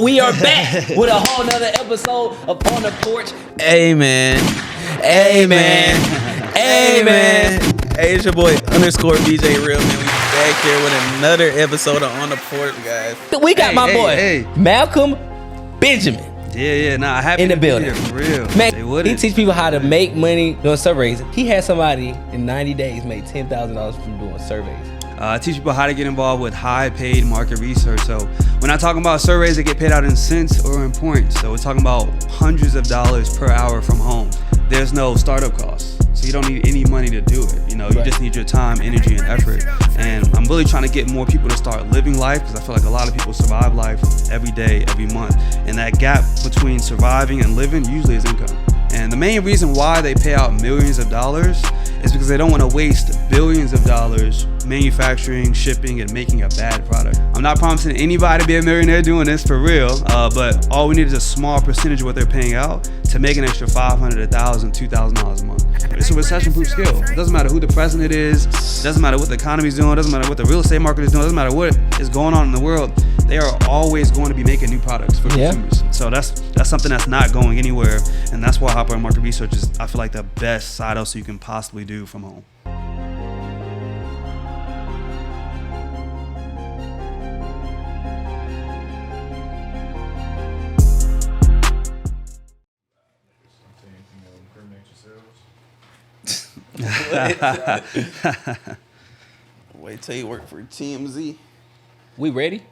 We are back with a whole nother episode of On the Porch. Amen. Hey, it's your boy _BJ Real, man. We back here with another episode of On the Porch, guys. We got my boy, Malcolm Benjamin. Nah, happy in the to building. Be here, for real. Man, he teach people how to make money doing surveys. He had somebody in 90 days make $10,000 from doing surveys. I teach people how to get involved with high-paid market research. So we're not talking about surveys that get paid out in cents or in points. So we're talking about hundreds of dollars per hour from home. There's no startup costs, so you don't need any money to do it. You just need your time, energy, and effort. And I'm really trying to get more people to start living life, because I feel like a lot of people survive life every day, every month. And that gap between surviving and living usually is income. And the main reason why they pay out millions of dollars is because they don't want to waste billions of dollars manufacturing, shipping, and making a bad product. I'm not promising anybody to be a millionaire doing this for real, but all we need is a small percentage of what they're paying out to make an extra $500, $1,000, $2,000 a month. It's a recession-proof skill. It doesn't matter who the president is, it doesn't matter what the economy is doing, it doesn't matter what the real estate market is doing, it doesn't matter what is going on in the world. They are always going to be making new products for consumers. So that's something that's not going anywhere, and that's why high-paid market research is, I feel like, the best side hustle you can possibly do from home. Wait till you work for TMZ. We ready?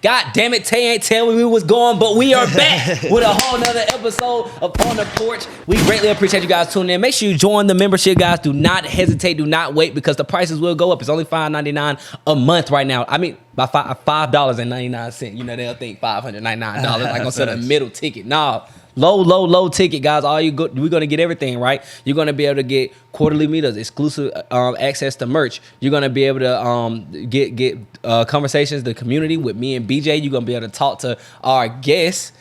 God damn it, Tay ain't tell me we was going, but we are back with a whole nother episode of On the Porch. We greatly appreciate you guys tuning in. Make sure you join the membership, guys. Do not hesitate. Do not wait, because the prices will go up. It's only $5.99 a month right now. I mean, by $5.99. They'll think $599. Like gonna sell a middle ticket. Nah. Low ticket, guys. We're gonna get everything, right? You're gonna be able to get quarterly meetups, exclusive access to merch. You're gonna be able to get conversations, the community with me and BJ. You're gonna be able to talk to our guests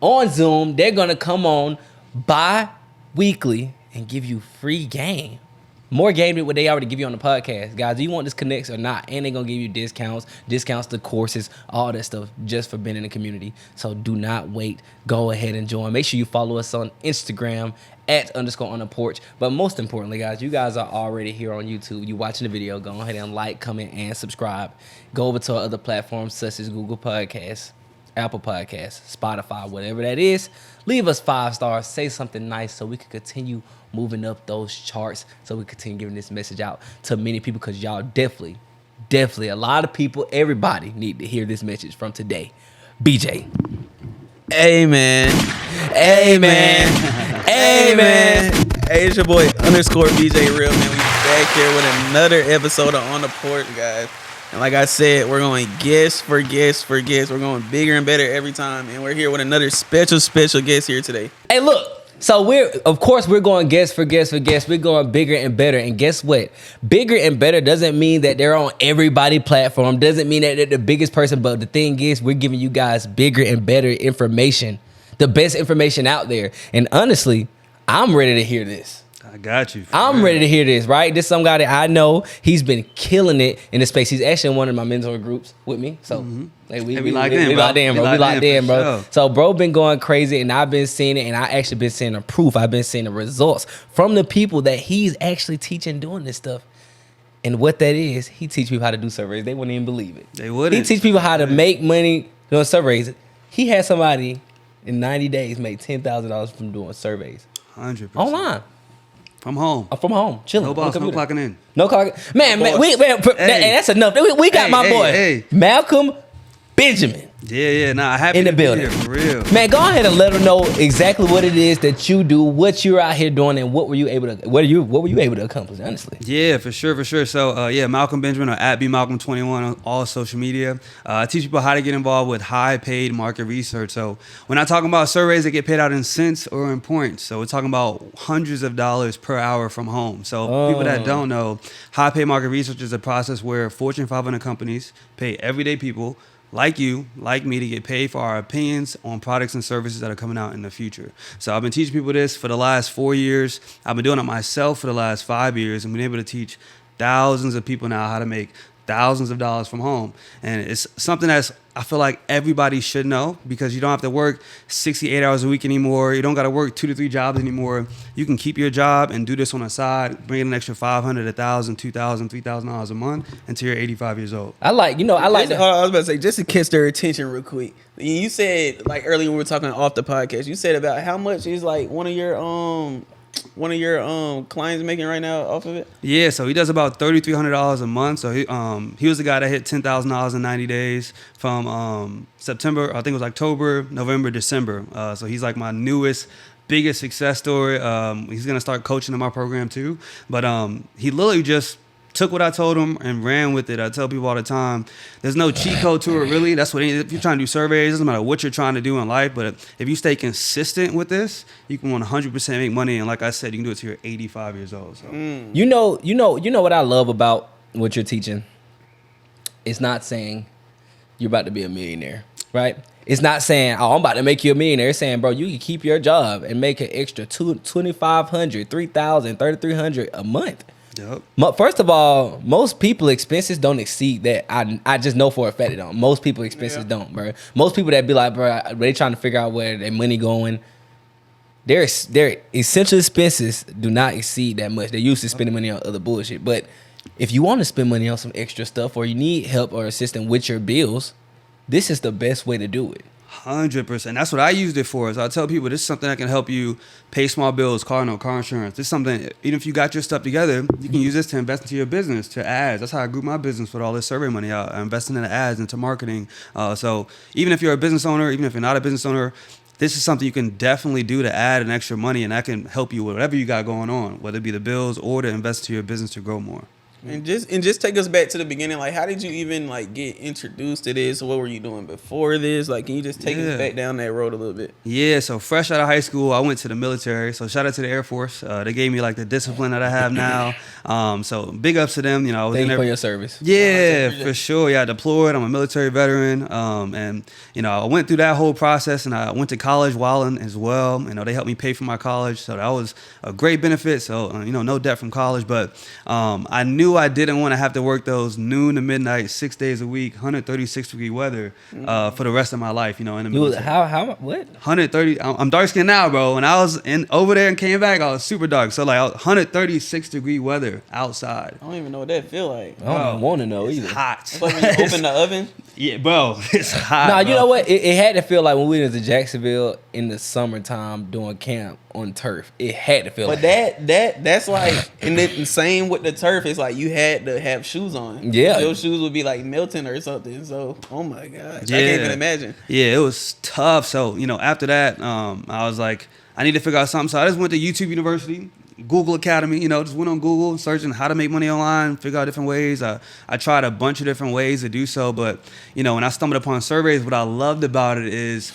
on Zoom. They're gonna come on bi-weekly and give you free game. More game than what they already give you on the podcast. Guys, do you want this connects or not? And they're going to give you discounts to courses, all that stuff just for being in the community. So do not wait. Go ahead and join. Make sure you follow us on Instagram @_on-the-porch. But most importantly, guys, you guys are already here on YouTube. You watching the video. Go ahead and like, comment, and subscribe. Go over to our other platforms such as Google Podcasts, Apple Podcasts, Spotify, whatever that is. Leave us 5 stars. Say something nice so we can continue moving up those charts, so we continue giving this message out to many people, because y'all definitely, a lot of people, everybody need to hear this message from today. BJ. Amen. Hey, it's your boy _BJ Real, man. We back here with another episode of On the Porch, guys. And like I said, we're going guest for guest. We're going bigger and better every time. And we're here with another special guest here today. Hey, look. So we're going guest for guest. We're going bigger and better. And guess what? Bigger and better doesn't mean that they're on everybody's platform. Doesn't mean that they're the biggest person. But the thing is, we're giving you guys bigger and better information. The best information out there. And honestly, I'm ready to hear this. I got you. I'm ready to hear this, right? This is some guy that I know. He's been killing it in the space. He's actually in one of my mentor groups with me. So we locked in, bro. Sure. So bro been going crazy, and I've been seeing it, and I actually been seeing the proof. I've been seeing the results from the people that he's actually teaching doing this stuff. And what that is, he teach people how to do surveys. They wouldn't even believe it. They wouldn't. He teach people how to make money doing surveys. He had somebody in 90 days make $10,000 from doing surveys. 100%. Online. From home. From home, chilling. No boss, no clocking in. No clocking. Man, that's enough. We got my boy, Malcolm Benjamin. Nah, happy in the to building. Be here, for real. Man, go ahead and let them know exactly what it is that you do, what you're out here doing, and what were you able to accomplish, honestly. Yeah, for sure. So Malcolm Benjamin, or @BMalcolm21 on all social media. I teach people how to get involved with high-paid market research. So we're not talking about surveys that get paid out in cents or in points. So we're talking about hundreds of dollars per hour from home. So people that don't know, high-paid market research is a process where Fortune 500 companies pay everyday people like you, like me, to get paid for our opinions on products and services that are coming out in the future. So I've been teaching people this for the last 4 years. I've been doing it myself for the last 5 years, and been able to teach thousands of people now how to make thousands of dollars from home. And it's something that's I feel like everybody should know, because you don't have to work 68 hours a week anymore. You don't got to work 2 to 3 jobs anymore. You can keep your job and do this on the side, bring in an extra $500, $1,000, $2,000, $3,000 a month until you're 85 years old. I like that. I was about to say, just to catch their attention real quick. You said, like, earlier when we were talking off the podcast, you said about how much is like one of your clients making right now off of it? Yeah, so he does about $3,300 a month. So he was the guy that hit $10,000 in 90 days from September, I think it was October, November, December. So he's like my newest, biggest success story. He's gonna start coaching in my program too. But he literally just took what I told him and ran with it. I tell people all the time, there's no cheat code to it, really. That's what, if you're trying to do surveys, it doesn't matter what you're trying to do in life, but if you stay consistent with this, you can 100% make money. And like I said, you can do it till you're 85 years old. So. You know what I love about what you're teaching? It's not saying you're about to be a millionaire, right? It's not saying, oh, I'm about to make you a millionaire. It's saying, bro, you can keep your job and make an extra $2,500, $3,000, $3,300 a month. Yep. First of all, most people expenses don't exceed that. I just know for a fact they don't. Most people expenses don't, bro. Most people that be like, bro, they trying to figure out where their money going. Their essential expenses do not exceed that much. They're used to spending money on other bullshit. But if you want to spend money on some extra stuff, or you need help or assistance with your bills, this is the best way to do it. 100%. That's what I used it for. Is I tell people this is something that can help you pay small bills, car insurance. This is something, even if you got your stuff together, you can use this to invest into your business, to ads. That's how I grew my business with all this survey money. I'm investing in ads, into marketing. So even if you're a business owner, even if you're not a business owner, this is something you can definitely do to add an extra money, and that can help you with whatever you got going on, whether it be the bills or to invest into your business to grow more. And just take us back to the beginning. Like, how did you even like get introduced to this? What were you doing before this? Like, can you just take us back down that road a little bit? Yeah, so fresh out of high school, I went to the military. So shout out to the Air Force. They gave me like the discipline that I have now. So big ups to them. You know, I was Thank in you there for your service. Yeah, for sure. Yeah, I deployed. I'm a military veteran. And you know, I went through that whole process, and I went to college WHOLESALING as well. You know, they helped me pay for my college, so that was a great benefit. So you know, no debt from college. But I knew I didn't want to have to work those noon to midnight, 6 days a week, 136-degree weather for the rest of my life. You know, in the military. How what? 130. I'm dark skinned now, bro. When I was over there and came back, I was super dark. So like 136-degree weather outside. I don't even know what that feel like. I don't want to know either. It's hot. It's like when you open the oven. Yeah, bro. It's hot. Nah, bro. you know what? It had to feel like when we went to Jacksonville in the summertime doing camp on turf. It had to feel But like that's like, and the same with the turf. It's like you had to have shoes on. Yeah. Those shoes would be like melting or something. So, oh my gosh. Yeah. I can't even imagine. Yeah, it was tough. So, you know, after that, I was like, I need to figure out something. So I just went to YouTube University, Google Academy, you know, just went on Google, searching how to make money online, figure out different ways. I tried a bunch of different ways to do so. But, you know, when I stumbled upon surveys, what I loved about it is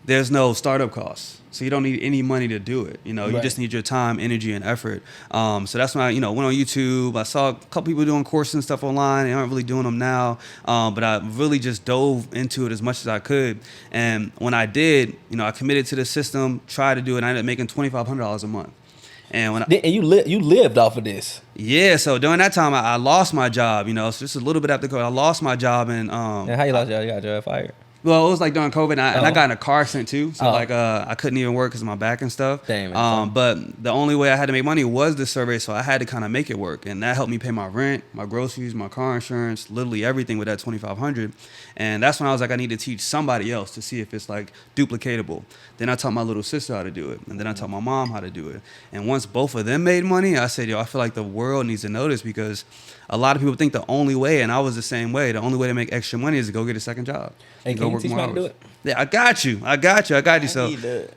there's no startup costs. So you don't need any money to do it. You know, you just need your time, energy, and effort. So that's when I, you know, went on YouTube. I saw a couple people doing courses and stuff online. They aren't really doing them now. But I really just dove into it as much as I could. And when I did, you know, I committed to the system, tried to do it, and I ended up making $2,500 a month. And when you lived off of this. Yeah, so during that time, I lost my job. You know, so just a little bit after COVID, I lost my job, and how you lost your job? You got your fired. Well, it was like during COVID, and I got in a car accident too. So Oh. I couldn't even work because of my back and stuff. Damn it. But the only way I had to make money was the survey, so I had to kind of make it work, and that helped me pay my rent, my groceries, my car insurance, literally everything with that $2,500. And that's when I was like, I need to teach somebody else to see if it's like duplicatable. Then I taught my little sister how to do it, and then I taught my mom how to do it. And once both of them made money, I said, yo, I feel like the world needs to know this, because a lot of people think the only way, and I was the same way, the only way to make extra money is to go get a second job. Hey, Go can you work teach me more how to do hours. it? Yeah, I got you. So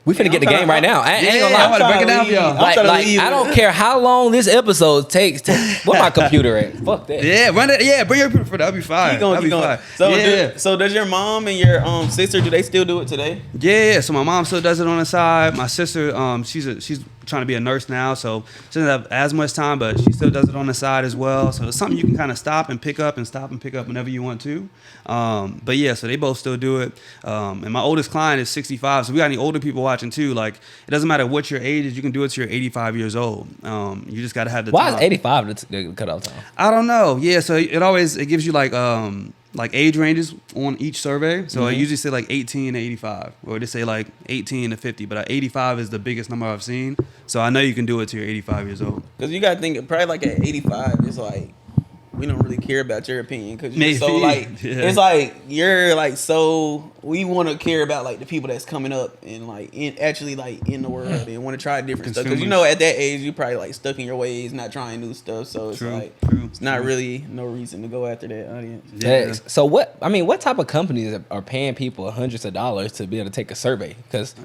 We finna get the game right now. I ain't gonna I'm lie. about to break it down for y'all. Like, I don't care how long this episode takes. Where my computer at? Fuck that. Yeah, run it. Yeah, bring your computer for that. That'll be fine. Keep going, That'll keep be going. fine. So does your mom and your sister, do they still do it today? Yeah. So my mom still does it on the side. My sister, she's trying to be a nurse now, so she doesn't have as much time, but she still does it on the side as well. So it's something you can kind of stop and pick up whenever you want to. But yeah, so they both still do it. And my oldest client is 65, so we got any older people watching too. Like, it doesn't matter what your age is, you can do it till you're 85 years old. You just got to have the Why time. is 85 the cutoff time? I don't know. Yeah, so it gives you like like age ranges on each survey. So I usually say like 18 to 85, or they say like 18 to 50, but 85 is the biggest number I've seen. So I know you can do it till you're 85 years old. Because you got to think, probably like at 85, it's like, we don't really care about your opinion because you're so like it's like you're like so we want to care about like the people that's coming up and like actually like in the world and want to try different stuff because at that age you probably like stuck in your ways, not trying new stuff, so it's it's not really no reason to go after that audience. Yeah. So what type of companies are paying people hundreds of dollars to be able to take a survey? Because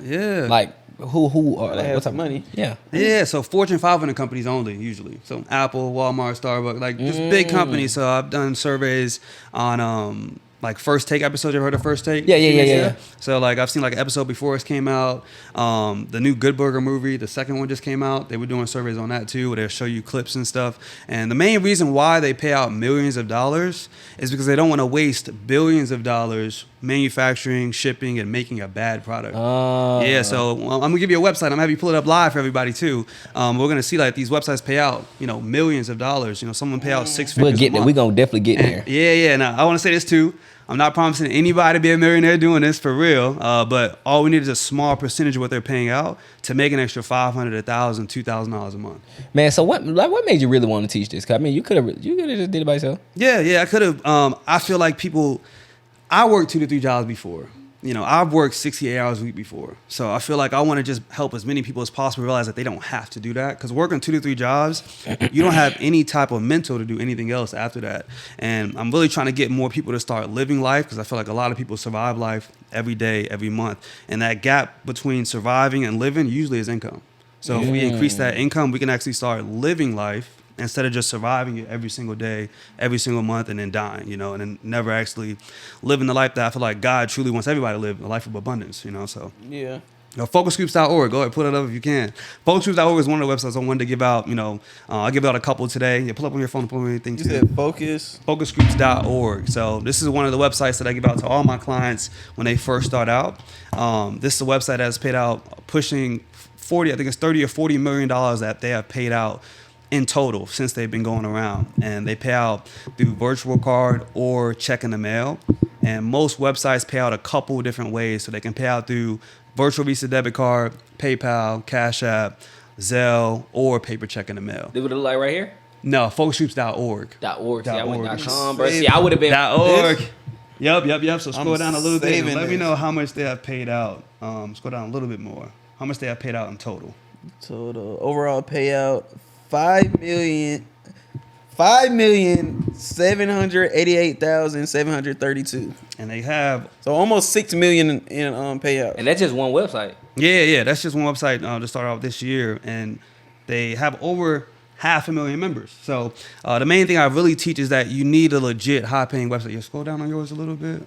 like who are like what's up money? Yeah. So Fortune 500 companies only usually. So Apple, Walmart, Starbucks, like just big companies. So I've done surveys on like First Take episodes. You ever heard of First Take? Yeah. So like I've seen like an episode before it came out. The new Good Burger movie, the second one just came out. They were doing surveys on that too, where they'll show you clips and stuff. And the main reason why they pay out millions of dollars is because they don't want to waste billions of dollars manufacturing, shipping, and making a bad product. So I'm gonna give you a website. I'm gonna have you pull it up live for everybody too. We're gonna see like these websites pay out, millions of dollars. Someone pay out $6 figures. We'll get there. We're gonna definitely get there. Yeah. Now I want to say this too. I'm not promising anybody to be a millionaire doing this for real, but all we need is a small percentage of what they're paying out to make an extra $500, $1,000, $2,000 a month. Man, so what made you really want to teach this? 'Cause I mean, you could have just did it by yourself. Yeah, I could have. I feel like I worked 2 to 3 jobs before. I've worked 68 hours a week before. So I feel like I want to just help as many people as possible realize that they don't have to do that. Because working 2 to 3 jobs, you don't have any type of mental to do anything else after that. And I'm really trying to get more people to start living life because I feel like a lot of people survive life every day, every month. And that gap between surviving and living usually is income. So if we increase that income, we can actually start living life instead of just surviving it every single day, every single month, and then dying, and then never actually living the life that I feel like God truly wants everybody to live, a life of abundance, so. Yeah. Focusgroups.org, go ahead, put it up if you can. Focusgroups.org is one of the websites I wanted to give out, I'll give out a couple today. Yeah, pull up on your phone, pull up anything too. You said Focusgroups.org. So this is one of the websites that I give out to all my clients when they first start out. This is a website that's paid out pushing 40, I think it's 30 or $40 million that they have paid out in total since they've been going around, and they pay out through virtual card or check in the mail. And most websites pay out a couple different ways, so they can pay out through virtual Visa debit card, PayPal, Cash App, Zelle, or paper check in the mail. They would look like right here. No, focusgroups.org. .org. See, I went .com, bro. See, I would have been .org. Yep. So scroll down a little bit and let me know how much they have paid out. Scroll down a little bit more. How much they have paid out in total? Total overall payout. $5,788,732, and they have so almost $6 million in payout. And that's just one website. Yeah, that's just one website to start off this year, and they have over 500,000 members. So the main thing I really teach is that you need a legit high-paying website. You scroll down on yours a little bit.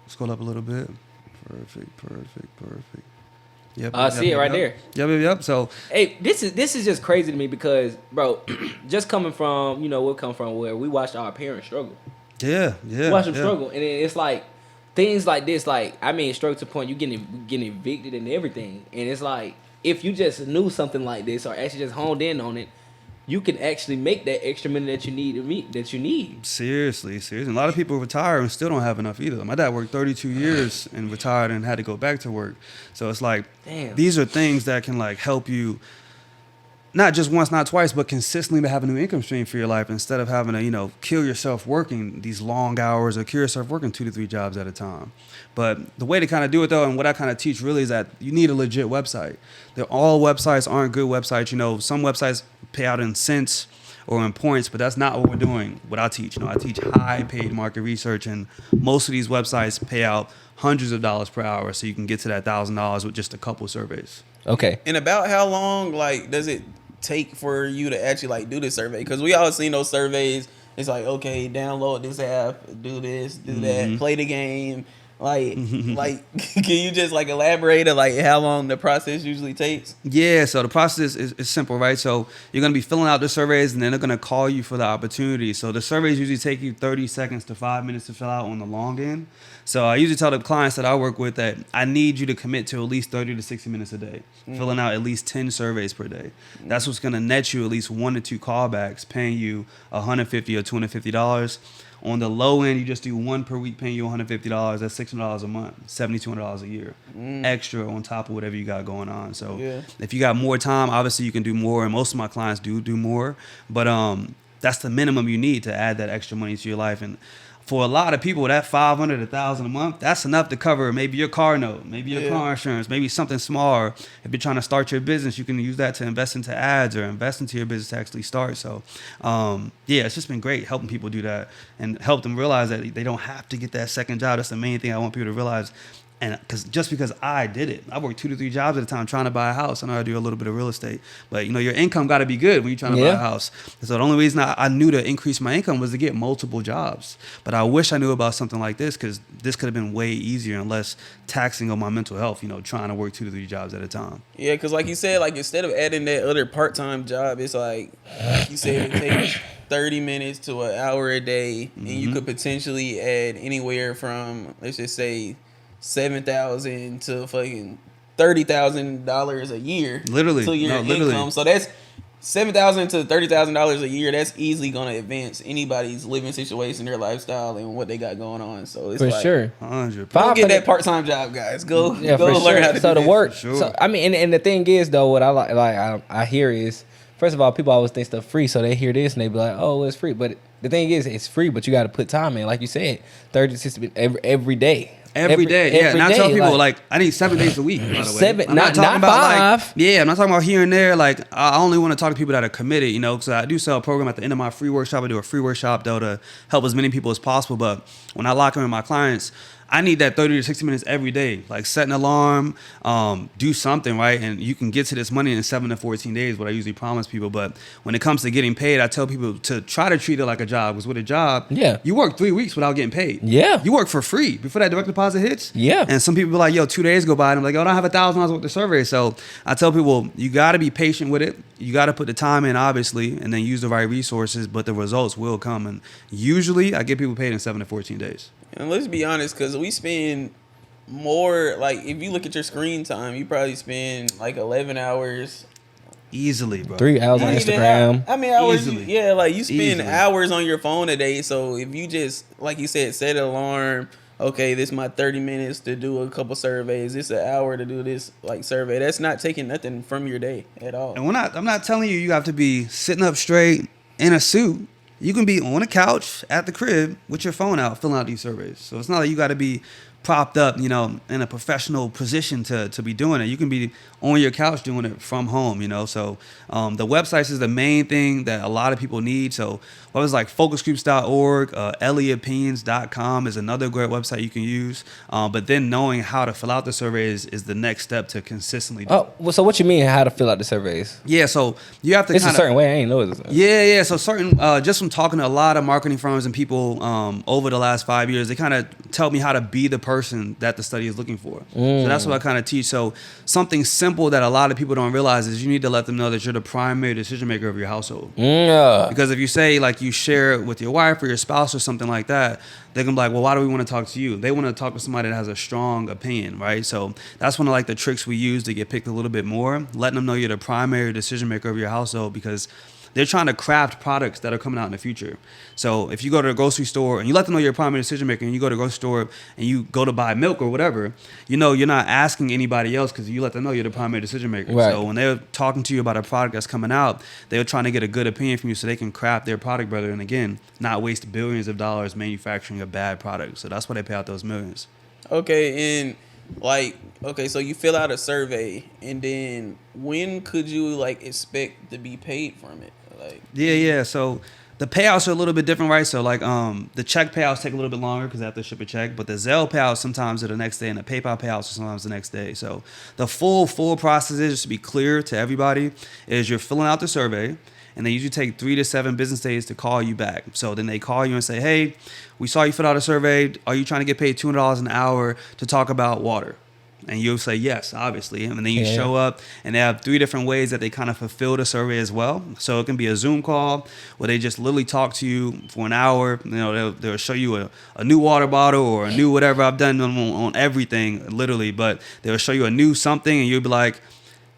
Scroll up a little bit. Perfect. Yep. I see it right there. Yep. So, hey, this is just crazy to me because, bro, just coming from, we'll come from where we watched our parents struggle. Yeah. We watched them struggle, and it's like things like this, struggle to the point you getting evicted and everything, and it's like if you just knew something like this or actually just honed in on it, you can actually make that extra money that you need. Seriously. A lot of people retire and still don't have enough either. My dad worked 32 years and retired and had to go back to work. So it's like, damn. These are things that can help you not just once, not twice, but consistently to have a new income stream for your life instead of having to, kill yourself working these long hours or kill yourself working 2 to 3 jobs at a time. But the way to kind of do it though, and what I kind of teach really is that you need a legit website. All websites aren't good websites. Some websites pay out in cents or in points, but that's not what we're doing. What I teach, I teach high paid market research, and most of these websites pay out hundreds of dollars per hour, so you can get to that $1,000 with just a couple surveys. Okay. And about how long does it take for you to actually do this survey? Because we all seen those surveys. It's like, okay, download this app, do this, do that, play the game. Can you just elaborate on how long the process usually takes? Yeah, so the process is simple, right? So you're going to be filling out the surveys, and then they're going to call you for the opportunity. So the surveys usually take you 30 seconds to 5 minutes to fill out on the long end. So I usually tell the clients that I work with that I need you to commit to at least 30 to 60 minutes a day, filling out at least 10 surveys per day. That's what's going to net you at least 1 to 2 callbacks, paying you $150 or $250. On the low end, you just do one per week, paying you $150. That's $600 a month, $7,200 a year, extra on top of whatever you got going on. So if you got more time, obviously you can do more, and most of my clients do more. But that's the minimum you need to add that extra money to your life. And for a lot of people, that $500, $1,000 a month, that's enough to cover maybe your car note, maybe your car insurance, maybe something small. Or if you're trying to start your business, you can use that to invest into ads or invest into your business to actually start. So, it's just been great helping people do that and help them realize that they don't have to get that second job. That's the main thing I want people to realize. And because I did it, I worked 2 to 3 jobs at a time trying to buy a house. I know I do a little bit of real estate, but your income got to be good when you're trying to buy a house. So the only reason I knew to increase my income was to get multiple jobs. But I wish I knew about something like this, because this could have been way easier and less taxing on my mental health. Trying to work 2 to 3 jobs at a time. Yeah, because like you said, like instead of adding that other part-time job, it's like you said, it takes 30 minutes to an hour a day, and you could potentially add anywhere from, let's just say, $7,000 to fucking $30,000 a year, literally, to your income. So that's $7,000 to $30,000 a year. That's easily gonna advance anybody's living situation, their lifestyle, and what they got going on. So it's for like, sure, 100%. Go get that part-time job, guys. Go learn how to so do the work. Sure. So I mean, and the thing is though, what I hear is, first of all, people always think stuff free, so they hear this and they be like, oh, it's free. But the thing is, it's free, but you got to put time in. Like you said, 30 to 60 every day. Every day. And I tell people, like, I need 7 days a week, by the way. 7, I'm not talking about 5. I'm not talking about here and there. Like, I only want to talk to people that are committed, because I do sell a program at the end of my free workshop. I do a free workshop, though, to help as many people as possible. But when I lock in with my clients, I need that 30 to 60 minutes every day. Like, set an alarm, do something, right? And you can get to this money in 7 to 14 days, what I usually promise people. But when it comes to getting paid, I tell people to try to treat it like a job. Because with a job, you work 3 weeks without getting paid. Yeah. You work for free before that direct deposit hits. Yeah. And some people be like, 2 days go by, and I'm like, I don't have $1,000 worth of survey. So I tell people, you got to be patient with it. You got to put the time in, obviously, and then use the right resources, but the results will come. And usually I get people paid in 7 to 14 days. And let's be honest, because we spend more, like, if you look at your screen time, you probably spend like 11 hours. Easily, bro. 3 hours on Instagram. Hours. Easily. Like you spend hours on your phone a day. So if you just, like you said, set an alarm. Okay, this is my 30 minutes to do a couple surveys. This an hour to do this survey. That's not taking nothing from your day at all. And I'm not telling you have to be sitting up straight in a suit. You can be on a couch at the crib with your phone out filling out these surveys. So it's not like you got to be propped up, in a professional position to be doing it. You can be on your couch doing it from home, So the websites is the main thing that a lot of people need. So what was like focusgroups.org, LEopinions.com is another great website you can use. But then knowing how to fill out the surveys is the next step to consistently do. Oh, well, so what you mean how to fill out the surveys? Yeah, so you have to It's a certain way. I ain't know this. Yeah. So certain, just from talking to a lot of marketing firms and people over the last 5 years, they kind of tell me how to be the person that the study is looking for. So that's what I kind of teach. So something simple that a lot of people don't realize is you need to let them know that you're the primary decision maker of your household. Because if you say like you share it with your wife or your spouse or something like that, they're gonna be like, well, why do we want to talk to you? They want to talk to somebody that has a strong opinion, right? So that's one of like the tricks we use to get picked a little bit more, letting them know you're the primary decision maker of your household, because they're trying to craft products that are coming out in the future. So if you go to the grocery store and you let them know you're a primary decision maker, and you go to the grocery store and you go to buy milk or whatever, you're not asking anybody else, because you let them know you're the primary decision maker. Right. So when they're talking to you about a product that's coming out, they're trying to get a good opinion from you so they can craft their product better, and again, not waste billions of dollars manufacturing a bad product. So that's why they pay out those millions. Okay, and so you fill out a survey, and then when could you expect to be paid from it? Yeah. So the payouts are a little bit different, right? So the check payouts take a little bit longer because they have to ship a check, but the Zelle payouts sometimes are the next day, and the PayPal payouts are sometimes the next day. So the full process is, just to be clear to everybody, is you're filling out the survey, and they usually take 3 to 7 business days to call you back. So then they call you and say, hey, we saw you fill out a survey. Are you trying to get paid $200 an hour to talk about water? And you'll say yes, obviously. And then you show up, and they have 3 different ways that they kind of fulfill the survey as well. So it can be a Zoom call where they just literally talk to you for an hour. They'll show you a new water bottle or a new whatever. I've done on everything, literally. But they'll show you a new something, and you'll be like,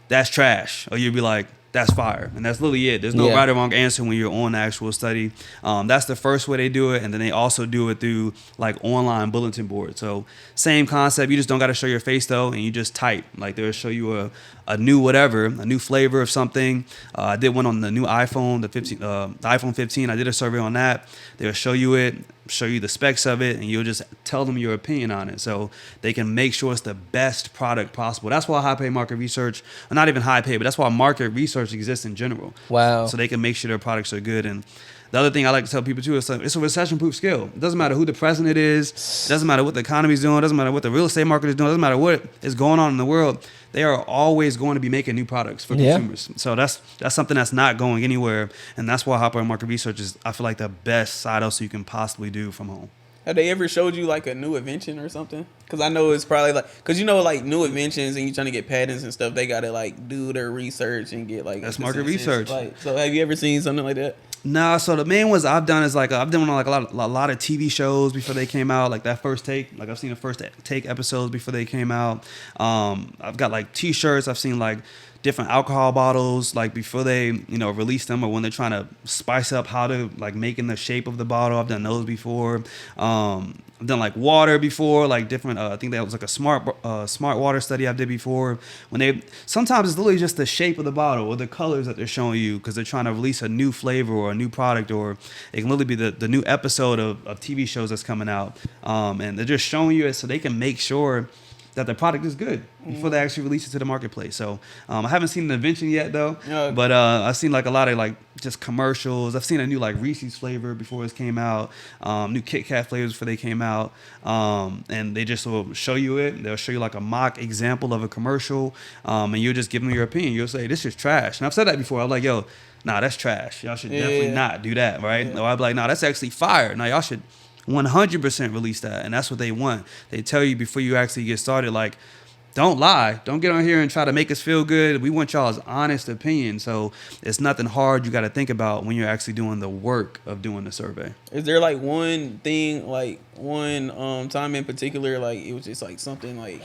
that's trash. Or you'll be like, that's fire. And that's literally it. There's no right or wrong answer when you're on the actual study. That's the first way they do it. And then they also do it through like online bulletin board. So same concept. You just don't got to show your face though. And you just type. Like they'll show you a new whatever, a new flavor of something. I did one on the new iPhone, the iPhone 15. I did a survey on that. They'll show you it, show you the specs of it, and you'll just tell them your opinion on it. So they can make sure it's the best product possible. That's why high paid market research, or not even high paid, but that's why market research exists in general. Wow. So they can make sure their products are good. And the other thing I like to tell people too is it's a recession-proof skill. It doesn't matter who the president is. It doesn't matter what the economy is doing. It doesn't matter what the real estate market is doing. It doesn't matter what is going on in the world. They are always going to be making new products for consumers. So that's something that's not going anywhere. And that's why high-paid market research is, I feel like, the best side hustle you can possibly do from home. Have they ever showed you like a new invention or something? Because I know it's probably like, because you know, like new inventions and you trying to get patents and stuff, they got to like do their research and get like. That's market research. Like, so have you ever seen something like that? Nah, so the main ones I've done is like I've done like a lot of TV shows before they came out, like that First Take. Like I've seen the First Take episodes before they came out. I've got like T-shirts. I've seen like different alcohol bottles, like before they release them, or when they're trying to spice up how to like making the shape of the bottle. I've done those before. I've done like water before, like different. I think that was like a smart water study I did before. Sometimes it's literally just the shape of the bottle or the colors that they're showing you because they're trying to release a new flavor or a new product, or it can literally be the new episode of TV shows that's coming out, and they're just showing you it so they can make sure that the product is good before they actually release it to the marketplace. So I haven't seen an invention yet though, but I've seen like a lot of like just commercials. I've seen a new like Reese's flavor before it came out, new Kit Kat flavors before they came out, and they just will show you it. They'll show you like a mock example of a commercial, and you'll just give them your opinion. You'll say, this is trash. And I've said that before. I'm like, yo, nah, that's trash. Y'all should definitely not do that, right? Or I'd be like, nah, that's actually fire. Now y'all should 100% release that. And that's what they want. They tell you before you actually get started, like, don't lie. Don't get on here and try to make us feel good. We want y'all's honest opinion. So it's nothing hard you got to think about when you're actually doing the work of doing the survey. Is there like one thing, like one time in particular, like it was just like something like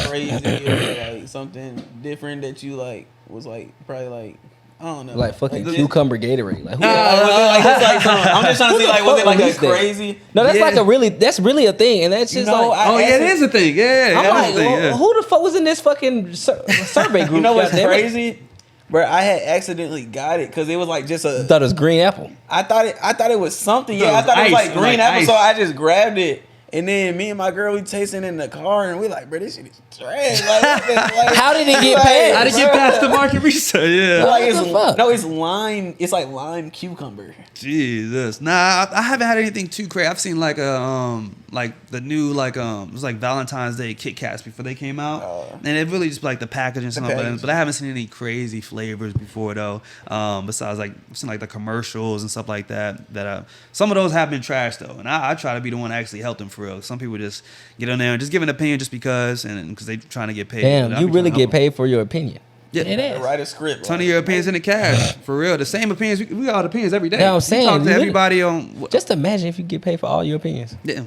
crazy or like something different that you like was like probably like, I don't know. Like fucking cucumber Gatorade. Like, I'm just trying to see, like, was it like a crazy? No, that's like that's really a thing. And that's just it is a thing. Yeah. I'm like, who the fuck was in this fucking survey group? You know what's crazy? Bro, I had accidentally got it because it was like just a. You thought it was green apple. I thought it was something. Yeah, I thought it was like green apple. So I just grabbed it. And then me and my girl, we tasting in the car, and we like, bro, this shit is trash. Like, how did it get past? How did it get past the market research? Yeah. Like, it's lime. It's like lime cucumber. Jesus. Nah, I haven't had anything too crazy. I've seen like the new it was like Valentine's Day Kit Kats before they came out, and it really just like the packaging and stuff. But I haven't seen any crazy flavors before though. Besides like I've seen like the commercials and stuff like that. That some of those have been trash though, and I try to be the one to actually help them for real. Some people just get on there and just give an opinion just because, and because they're trying to get paid. Damn, you really get paid for your opinion. Yeah, write a script. Ton of your opinions in the cash, for real. The same opinions. We got opinions every day. Yeah, I'm saying, we talk to everybody on. Just imagine if you get paid for all your opinions. Yeah.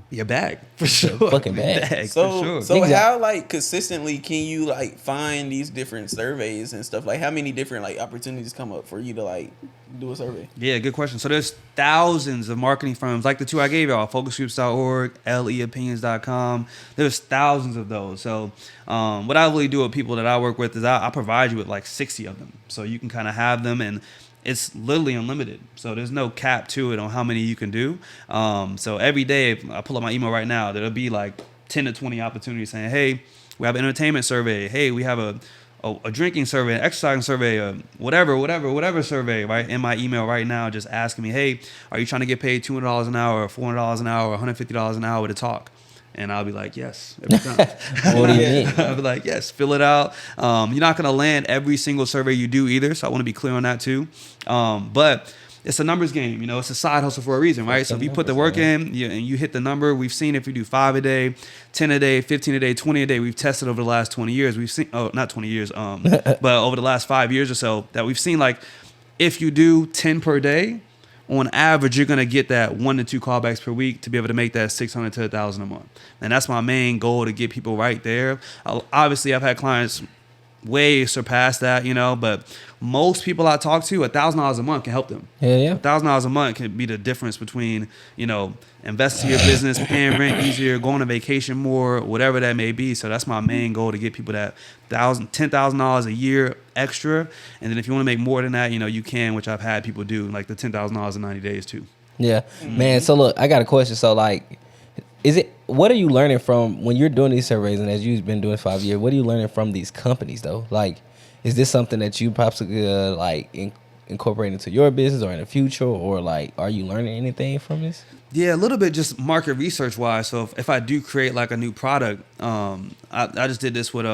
Your bag for sure. Fucking bag. So, for sure. So how like consistently can you like find these different surveys and stuff? Like how many different like opportunities come up for you to like do a survey? Yeah, good question. So there's thousands of marketing firms like the two I gave y'all, focusgroups.org, leopinions.com. There's thousands of those. So what I really do with people that I work with is I provide you with like 60 of them. So you can kind of have them, and it's literally unlimited. So there's no cap to it on how many you can do. So every day, if I pull up my email right now, there'll be like 10 to 20 opportunities saying, hey, we have an entertainment survey. Hey, we have a drinking survey, an exercising survey, whatever survey, right? In my email right now, just asking me, hey, are you trying to get paid $200 an hour or $400 an hour or $150 an hour to talk? And I'll be like, yes, every time. What do you mean? I'll be like, yes, fill it out. You're not going to land every single survey you do either. So I want to be clear on that too. But it's a numbers game. You know, it's a side hustle for a reason, right? So if you put the work in and you hit the number, we've seen if you do 5 a day, 10 a day, 15 a day, 20 a day, we've tested over the last 20 years. We've seen, not 20 years, but over the last 5 years or so that we've seen like if you do 10 per day, on average, you're going to get that 1 to 2 callbacks per week to be able to make that $600 to $1,000 a month. And that's my main goal, to get people right there. Obviously, I've had clients way surpassed that, you know, but most people I talk to, $1,000 a month can help them. Yeah. $1,000 a month can be the difference between, you know, investing in your business, paying rent easier, going on vacation more, whatever that may be. So that's my main goal, to get people that $10,000 a year extra. And then if you want to make more than that, you know, you can, which I've had people do, like the $10,000 in 90 days too. Yeah, man. So look, I got a question. So like, what are you learning from when you're doing these surveys, and as you've been doing 5 years, what are you learning from these companies though? Like, is this something that you possibly incorporate into your business or in the future, or like, are you learning anything from this? Yeah, a little bit, just market research wise. So if I do create like a new product, I just did this with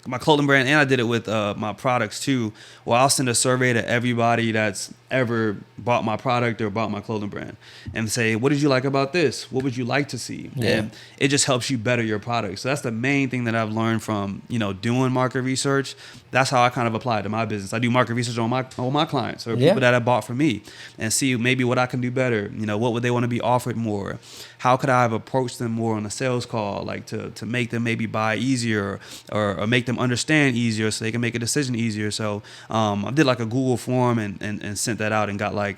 my clothing brand, and I did it with my products too. Well, I'll send a survey to everybody that's ever bought my product or bought my clothing brand, and say, what did you like about this? What would you like to see? Yeah. And it just helps you better your product. So that's the main thing that I've learned from, you know, doing market research. That's how I kind of apply it to my business. I do market research on my clients or people that have bought from me, and see maybe what I can do better. You know, what would they want to be offered more? How could I have approached them more on a sales call, like to make them maybe buy easier, or make them understand easier so they can make a decision easier. So I did like a Google form and sent that out and got like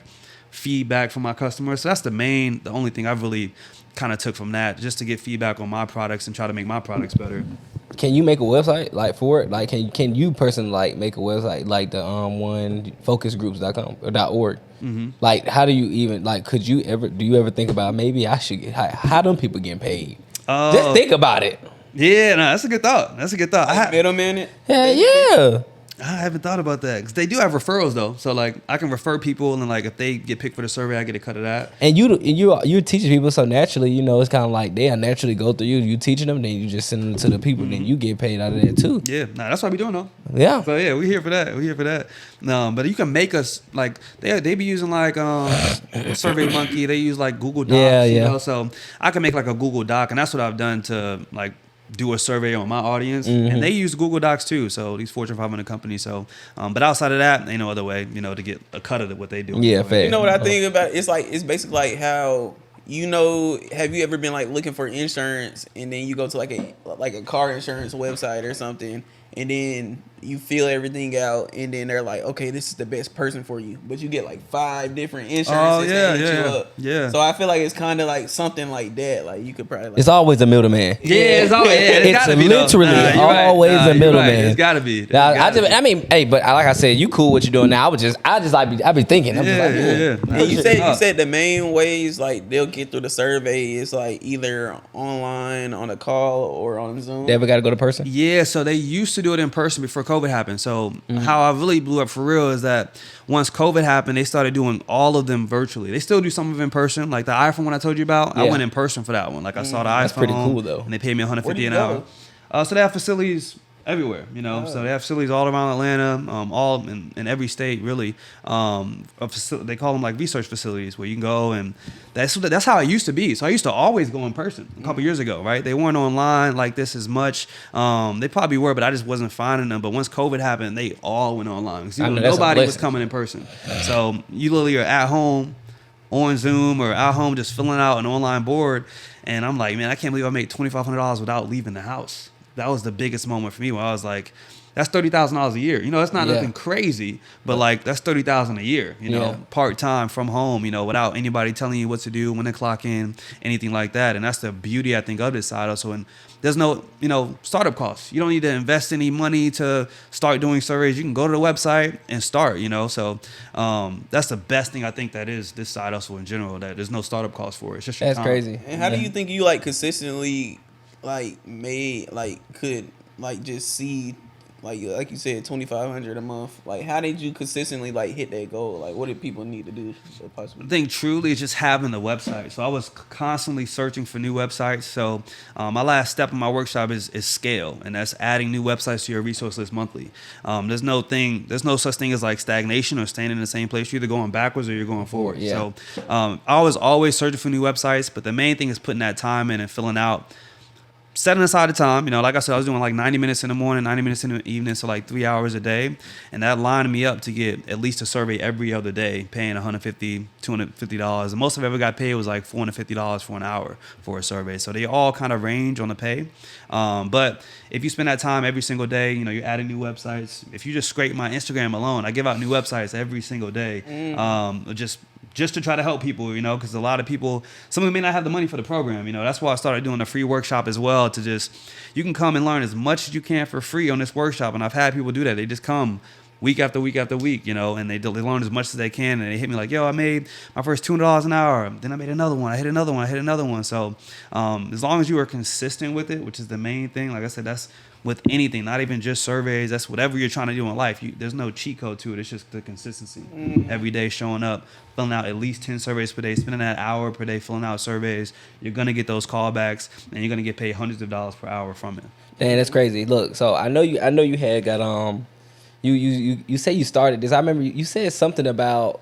feedback from my customers. So that's the only thing I've really kind of took from that, just to get feedback on my products and try to make my products better. Can you make a website like for it? Like, can you personally like make a website like the one focusgroups.com or .org? Mm-hmm. Like, how do you even like? Do you ever think about maybe I should get how them people getting paid? Just think about it. Yeah, no, that's a good thought. Like middleman it. Yeah. I haven't thought about that, because they do have referrals though. So like I can refer people, and like if they get picked for the survey, I get a cut of that. And you're teaching people, so naturally, you know, it's kind of like they naturally go through you. You teaching them, then you just send them to the people, then you get paid out of that too. Yeah, that's what we doing though. Yeah. So yeah, we're here for that. No, but you can make us like they be using like Survey Monkey. They use like Google Docs. You know? So I can make like a Google Doc, and that's what I've done to like do a survey on my audience, and they use Google Docs too. So these Fortune 500 companies. So, but outside of that, ain't no other way, you know, to get a cut of what they do. Yeah, fair. You know what I think about it? It's basically like how, you know, have you ever been like looking for insurance, and then you go to like a car insurance website or something, and then you fill everything out, and then they're like, okay, this is the best person for you, but you get like 5 different insurances that hit you up. Yeah. So I feel like it's kind of like something like that. Like you could probably. Like, It's always a middleman. Yeah, it's always. It's literally always a middleman. It's gotta be. I mean, hey, but like I said, you cool what you doing now. I be thinking. I'm just like, Yeah. And you said the main ways like they'll get through the survey is like either online, on a call, or on Zoom. They ever got to go to person? Yeah, so they used to do it in person before COVID happened. So how I really blew up for real is that once COVID happened, they started doing all of them virtually. They still do some of it in person, like the iPhone one I told you about. Yeah. I went in person for that one. Like I saw the iPhone. That's pretty cool though. And they paid me $150 an hour. So they have facilities everywhere, you know. So they have facilities all around Atlanta, all in every state, really. They call them like research facilities, where you can go, and that's how it used to be. So I used to always go in person a couple years ago, right? They weren't online like this as much. They probably were, but I just wasn't finding them. But once COVID happened, they all went online, because nobody was coming in person. So you literally are at home on Zoom, or at home just filling out an online board. And I'm like, man, I can't believe I made $2,500 without leaving the house. That was the biggest moment for me, where I was like, that's $30,000 a year. You know, that's not nothing crazy, but like that's $30,000 a year, you know, part-time from home, you know, without anybody telling you what to do, when to clock in, anything like that. And that's the beauty, I think, of this side also. And there's no, you know, startup costs. You don't need to invest any money to start doing surveys. You can go to the website and start, you know. So that's the best thing I think that is this side also in general, that there's no startup cost for it. It's just your That's time. crazy. And how do you think you like consistently could just see like you said, $2,500 a month? Like, how did you consistently like hit that goal? Like, what did people need to do? I think truly it's just having the website. So I was constantly searching for new websites. So my last step in my workshop is scale, and that's adding new websites to your resource list monthly. There's no such thing as like stagnation or staying in the same place. You're either going backwards or you're going forward. Yeah. So I was always searching for new websites, but the main thing is putting that time in and filling out setting aside the time, like I said, I was doing like 90 minutes in the morning, 90 minutes in the evening, so like 3 hours a day. And that lined me up to get at least a survey every other day, paying $150, $250. The most I've ever got paid was like $450 for an hour for a survey. So they all kind of range on the pay. But if you spend that time every single day, you're adding new websites. If you just scrape my Instagram alone, I give out new websites every single day. Just to try to help people, because a lot of people, some of them may not have the money for the program, That's why I started doing a free workshop as well, you can come and learn as much as you can for free on this workshop. And I've had people do that. They just come week after week after week, and they learn as much as they can. And they hit me like, yo, I made my first $200 an hour. Then I made another one. I hit another one. So as long as you are consistent with it, which is the main thing, like I said, that's with anything, not even just surveys. That's whatever you're trying to do in life. There's no cheat code to it. It's just the consistency. Every day showing up, filling out at least 10 surveys per day, spending that hour per day filling out surveys. You're going to get those callbacks, and you're going to get paid hundreds of dollars per hour from it. Damn, that's crazy. Look, so I know you had got you say you started this. I remember you said something about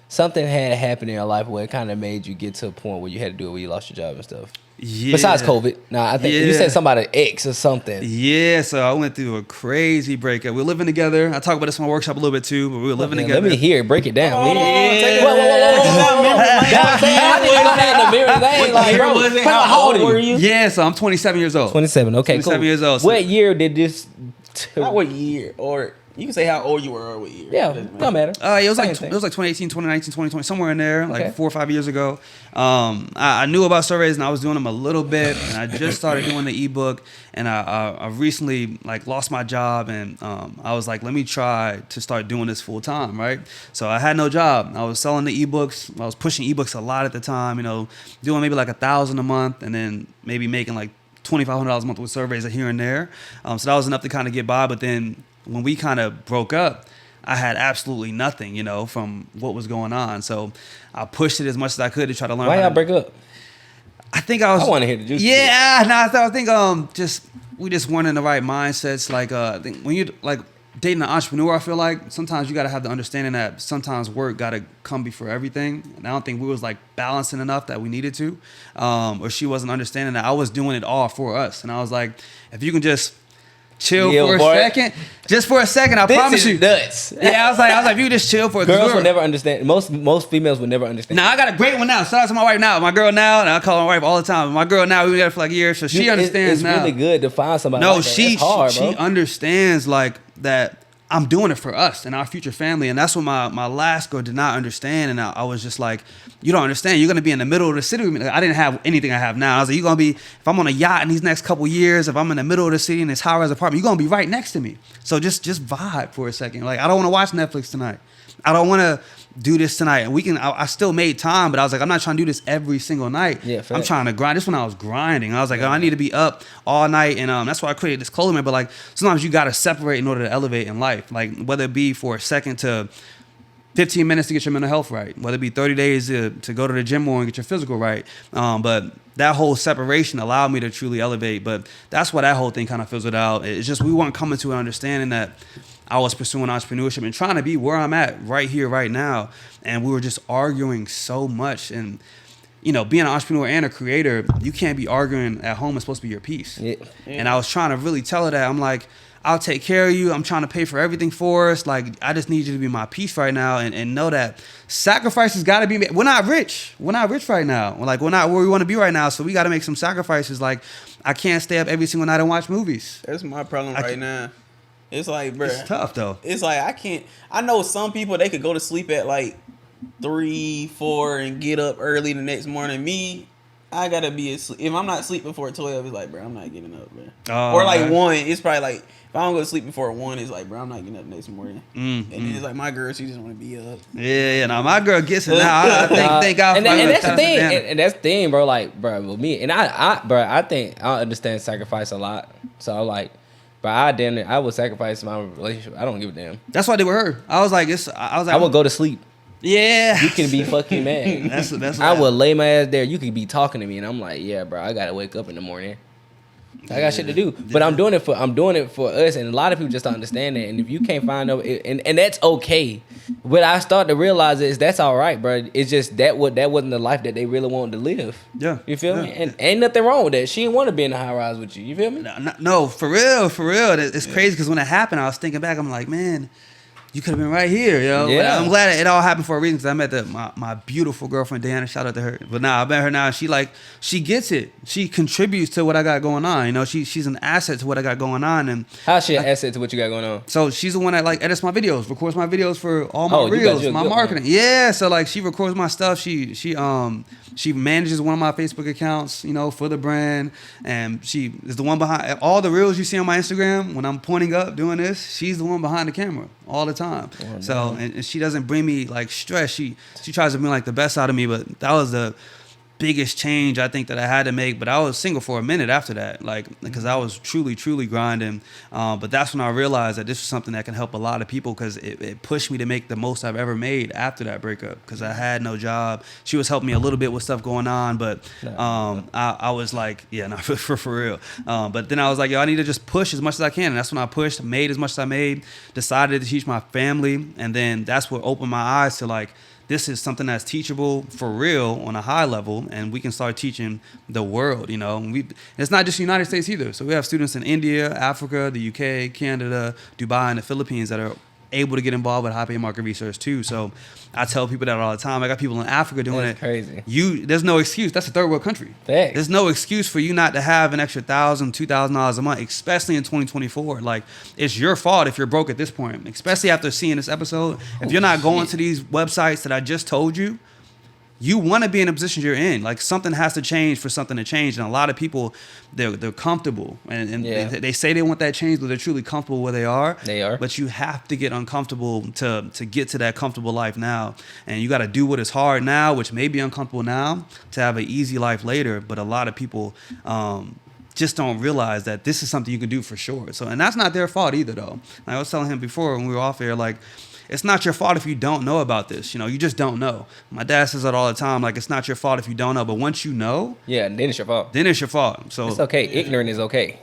something had happened in your life where it kind of made you get to a point where you had to do it, where you lost your job and stuff. Yeah. Besides COVID. I think you said something about an ex or something. Yeah, so I went through a crazy breakup. We were living together. I talk about this in my workshop a little bit too, but we were living together. Let me hear it. Break it down. Whoa. How old were you? Yeah, so I'm 27 years old. 27, okay, 27 cool. years old. What year did this... What year? Or you can say how old you were or what year. Yeah, no matter. It was like 2018, 2019, 2020, somewhere in there, like 4 or 5 years ago. I knew about surveys and I was doing them a little bit, and I just started doing the ebook, and I recently lost my job, and I was like, let me try to start doing this full time, right? So I had no job. I was selling the ebooks. I was pushing ebooks a lot at the time, doing maybe like $1,000 a month, and then maybe making like $2,500 a month with surveys here and there. So that was enough to kind of get by. But then when we kind of broke up, I had absolutely nothing, from what was going on. So I pushed it as much as I could to try to learn. Why y'all break up? I think I want to hear the juice. Yeah, I think we just weren't in the right mindsets. I think when you dating an entrepreneur, I feel like sometimes you got to have the understanding that sometimes work got to come before everything. And I don't think we was balancing enough that we needed to, or she wasn't understanding that I was doing it all for us. And I was like, if you can just chill for a second, just for a second, I promise you. Nuts. Yeah, I was like, if you just chill for a girls will never understand. Most females would never understand. Now I got a great one now. Shout out to my wife now. My girl now, and I call her my wife all the time. My girl now, we've been together for years, so she understands now. It's really good to find somebody. No, like that. It's hard, she understands that I'm doing it for us and our future family. And that's what my last girl did not understand. And I was just like, you don't understand. You're going to be in the middle of the city with me. I didn't have anything I have now. I was like, you're going to be, if I'm on a yacht in these next couple years, if I'm in the middle of the city in this high-rise apartment, you're going to be right next to me. So just vibe for a second. I don't want to watch Netflix tonight. I don't want to do this tonight. And I still made time, but I was like, I'm not trying to do this every single night. Yeah, I'm trying to grind. This when I was grinding. I was like, I need to be up all night. And that's why I created this clothing line. But sometimes you got to separate in order to elevate in life. Whether it be for a second to 15 minutes to get your mental health right, whether it be 30 days to go to the gym more and get your physical right. But that whole separation allowed me to truly elevate. But that's why that whole thing kind of fizzled out. It's just we weren't coming to an understanding that I was pursuing entrepreneurship and trying to be where I'm at right here, right now. And we were just arguing so much. And, being an entrepreneur and a creator, you can't be arguing at home. It's supposed to be your peace. Yeah. And I was trying to really tell her that. I'm like, I'll take care of you. I'm trying to pay for everything for us. I just need you to be my peace right now and know that sacrifices got to be made. We're not rich. We're not rich right now. We're not where we want to be right now. So we got to make some sacrifices. I can't stay up every single night and watch movies. That's my problem right now. It's bro. It's tough though. It's I can't. I know some people, they could go to sleep at 3, 4 and get up early the next morning. Me, I gotta be asleep. If I'm not sleeping before 12, it's bro, I'm not getting up, bro. Oh, or 1. It's probably if I don't go to sleep before 1, it's bro, I'm not getting up next morning. And then it's my girl, she just want to be up. Yeah. Now my girl gets it now. I thank God. And that's the thing. And that's the thing, bro. Bro, with me, and I think I understand sacrifice a lot. So but I would sacrifice my relationship. I don't give a damn. That's why they were her. I was like, I would go to sleep. Yeah. You can be fucking mad. that's I would lay my ass there. You could be talking to me, and I'm like, yeah, bro, I gotta wake up in the morning. I got shit to do, but I'm doing it for us, and a lot of people just don't understand that. And if you can't find no, and that's okay. What I start to realize is that's all right, bro. It's just that wasn't the life that they really wanted to live. Yeah, you feel me? And ain't nothing wrong with that. She didn't want to be in a high rise with you. You feel me? No, for real. It's crazy because when it happened, I was thinking back. I'm like, man, you could have been right here, yo. Yeah. But I'm glad it all happened for a reason because I met my beautiful girlfriend, Diana. Shout out to her. But now I met her now, and she gets it. She contributes to what I got going on. You know, she's an asset to what I got going on. And how's she an asset to what you got going on? So she's the one that like edits my videos, records my videos for all my reels, my marketing. One. Yeah, so like she records my stuff. She manages one of my Facebook accounts, you know, for the brand, and she is the one behind all the reels you see on my Instagram. When I'm pointing up doing this, she's the one behind the camera all the time. Oh, so and she doesn't bring me like stress. She tries to bring like the best out of me, but that was the biggest change I think that I had to make. But I was single for a minute after that, like because I was truly grinding. But that's when I realized that this was something that can help a lot of people because it pushed me to make the most I've ever made after that breakup because I had no job. She was helping me a little bit with stuff going on, but I was like, yeah, no, for real. But then I was like, yo, I need to just push as much as I can. And that's when I pushed, made as much as I made, decided to teach my family. And then that's what opened my eyes to like, this is something that's teachable for real on a high level, and we can start teaching the world, you know. And it's not just the United States either. So we have students in India, Africa, the UK, Canada, Dubai, and the Philippines that are able to get involved with high-paid market research too. So I tell people that all the time. I got people in Africa doing That's crazy. There's no excuse. That's a third world country. Thanks. There's no excuse for you not to have an extra $1,000, $2,000 a month, especially in 2024. Like, it's your fault if you're broke at this point, especially after seeing this episode. If you're not going to these websites that I just told you, you want to be in a position you're in. Like, something has to change for something to change. And a lot of people, they're comfortable. And they say they want that change, but they're truly comfortable where they are. They are. But you have to get uncomfortable to get to that comfortable life now. And you got to do what is hard now, which may be uncomfortable now, to have an easy life later. But a lot of people just don't realize that this is something you can do for sure. So, and that's not their fault either, though. Like I was telling him before when we were off air, like, it's not your fault if you don't know about this. You know, you just don't know. My dad says that all the time. Like, it's not your fault if you don't know. But once you know, yeah, then it's your fault. Then it's your fault. So it's okay. Ignorant is okay.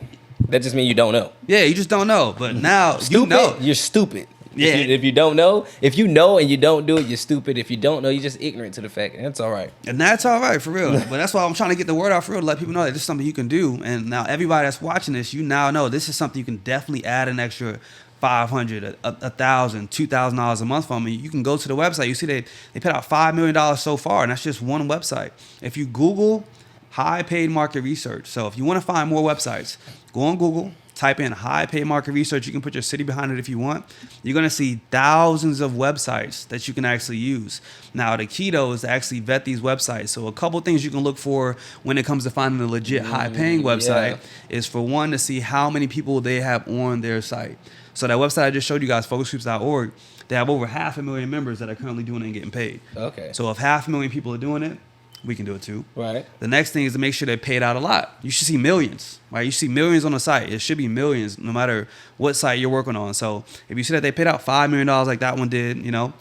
That just means you don't know. Yeah, you just don't know. But now you know. You're stupid. Yeah. If you don't know, if you know and you don't do it, you're stupid. If you don't know, you're just ignorant to the fact. And that's all right. And that's all right, for real. But that's why I'm trying to get the word out for real, to let people know that this is something you can do. And now everybody that's watching this, you now know this is something you can definitely add an extra $500, $1,000, $2,000 a month from me. You can go to the website. You see they paid out $5 million so far, and that's just one website. If you Google high paid market research, so if you want to find more websites, go on Google, type in high paid market research. You can put your city behind it if you want. You're going to see thousands of websites that you can actually use. Now, the key, though, is to actually vet these websites. So a couple things you can look for when it comes to finding a legit high paying website is, for one, to see how many people they have on their site. So that website I just showed you guys, focusgroups.org, they have over 500,000 members that are currently doing it and getting paid. Okay. So if 500,000 people are doing it, we can do it too. Right. The next thing is to make sure they're paid out a lot. You should see millions, right? You see millions on the site. It should be millions no matter what site you're working on. So if you see that they paid out $5 million like that one did, you know,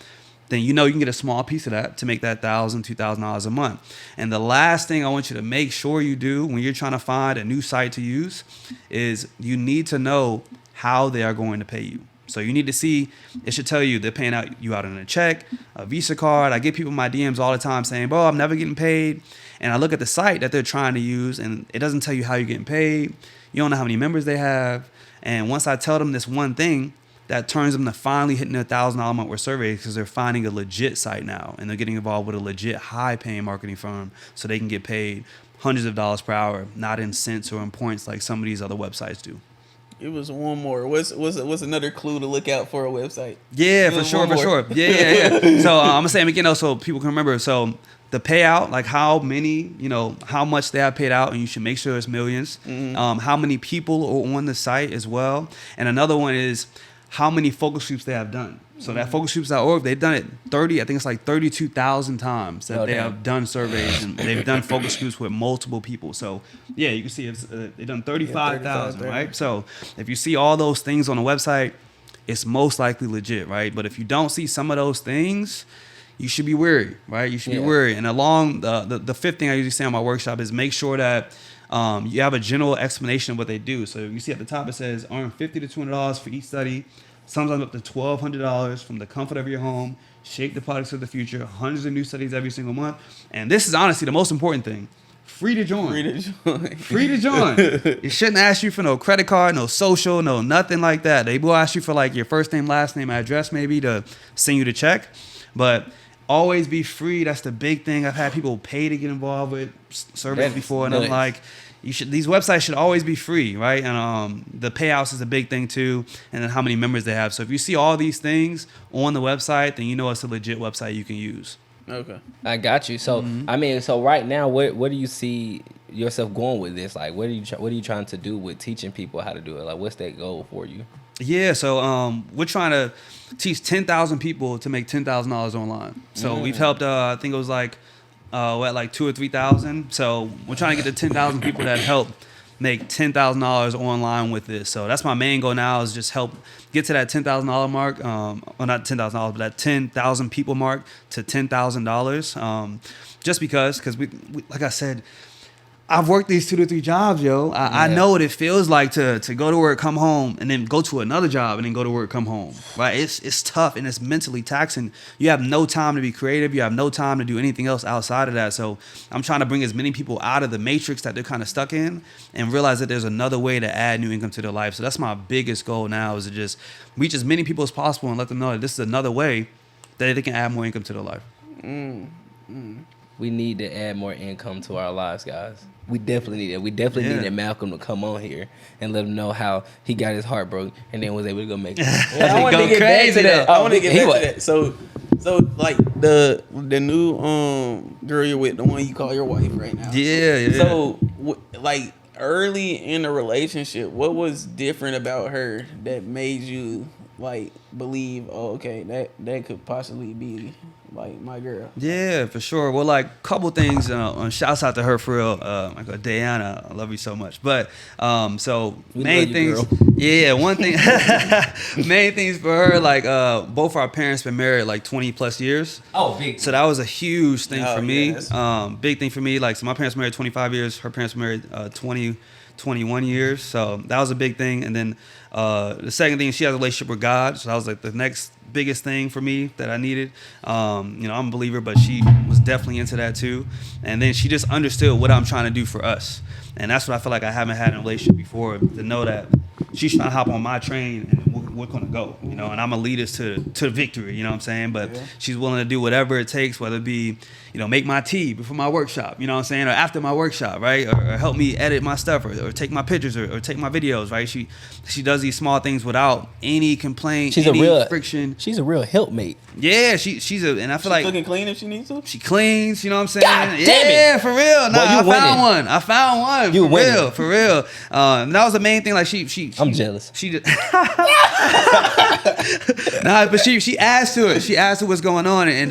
then you know you can get a small piece of that to make that $1,000, $2,000 a month. And the last thing I want you to make sure you do when you're trying to find a new site to use is you need to know how they are going to pay you. So you need to see, it should tell you they're paying you out in a check, a Visa card. I get people in my DMs all the time saying, bro, I'm never getting paid. And I look at the site that they're trying to use and it doesn't tell you how you're getting paid. You don't know how many members they have. And once I tell them this one thing, that turns them to finally hitting their $1,000 a month worth surveys because they're finding a legit site now and they're getting involved with a legit high paying marketing firm so they can get paid hundreds of dollars per hour, not in cents or in points like some of these other websites do. It was one more. What's another clue to look out for a website? Yeah, for sure. Yeah. So I'm gonna say them again, though, so people can remember. So the payout, like how many, you know, how much they have paid out, and you should make sure it's millions. Mm-hmm. How many people are on the site as well, and another one is how many focus groups they have done. So that focusgroups.org, they've done it 32,000 times that they have done surveys and they've done focus groups with multiple people. So yeah, you can see they've done 35,000, right? So if you see all those things on the website, it's most likely legit, right? But if you don't see some of those things, you should be wary, right? You should be wary. And along the fifth thing I usually say on my workshop is make sure that you have a general explanation of what they do. So you see at the top it says earn $50 to $200 for each study, sometimes up to $1,200 from the comfort of your home. Shape the products of the future. Hundreds of new studies every single month. And this is honestly the most important thing. Free to join. Free to join. It shouldn't ask you for no credit card, no social, no nothing like that. They will ask you for like your first name, last name, address maybe to send you the check. But always be free. That's the big thing. I've had people pay to get involved with surveys before, and I'm like, these websites should always be free, right? And the payouts is a big thing too, and then how many members they have. So if you see all these things on the website, then you know it's a legit website you can use. Okay, I got you. So I mean, so right now, what do you see yourself going with this? Like, what are you trying to do with teaching people how to do it? Like, what's that goal for you? Yeah, so we're trying to teach 10,000 people to make $10,000 online. So we've helped, I think it was like, like 2,000 or 3,000. So we're trying to get to 10,000 people that help make $10,000 online with this. So that's my main goal now, is just help get to that $10,000 mark. Well, not $10,000, but that 10,000 people mark to $10,000. Just because we, like I said, I've worked these 2 to 3 jobs, yo. I know what it feels like to go to work, come home, and then go to another job, and then go to work, come home. Right? It's tough, and it's mentally taxing. You have no time to be creative. You have no time to do anything else outside of that. So I'm trying to bring as many people out of the matrix that they're kind of stuck in, and realize that there's another way to add new income to their life. So that's my biggest goal now, is to just reach as many people as possible and let them know that this is another way that they can add more income to their life. We need to add more income to our lives, guys. We definitely need it. We definitely needed Malcolm to come on here and let him know how he got his heart broke and then was able to go make it. I want to get back to that. I want to get back to that. So like the new girl you're with, the one you call your wife right now. Yeah. So like early in the relationship, what was different about her that made you like believe, oh, okay, that could possibly be like my girl? Yeah, for sure. Well, like, couple things. Shouts out to her for real. Like Diana, I love you so much. But so We main love you, things. girl. Yeah, one thing. Main things for her. Like both our parents been married like 20 plus years. Oh, big. So that was a huge thing for me. Yes. Big thing for me. Like, so my parents married 25 years. Her parents married 21 years. So that was a big thing. And then the second thing, she has a relationship with God. So that was like the next biggest thing for me that I needed. I'm a believer, but she was definitely into that too. And then she just understood what I'm trying to do for us. And that's what I feel like I haven't had in a relationship before, to know that she's trying to hop on my train and we're going to go, and I'm going to lead us to victory, you know what I'm saying? But she's willing to do whatever it takes, whether it be, make my tea before my workshop, you know what I'm saying? Or after my workshop, right? Or help me edit my stuff, or take my pictures, or take my videos, right? She does these small things without any complaint, friction. She's a real helpmate. Yeah, she's and I feel like cooking clean if she needs to. she cleans, you know what I'm saying? God damn Yeah, it. for real. Nah, Boy, I found one. You winning. For real. And that was the main thing. Like she I'm jealous. She did. Nah, but she adds to it. She adds to what's going on, and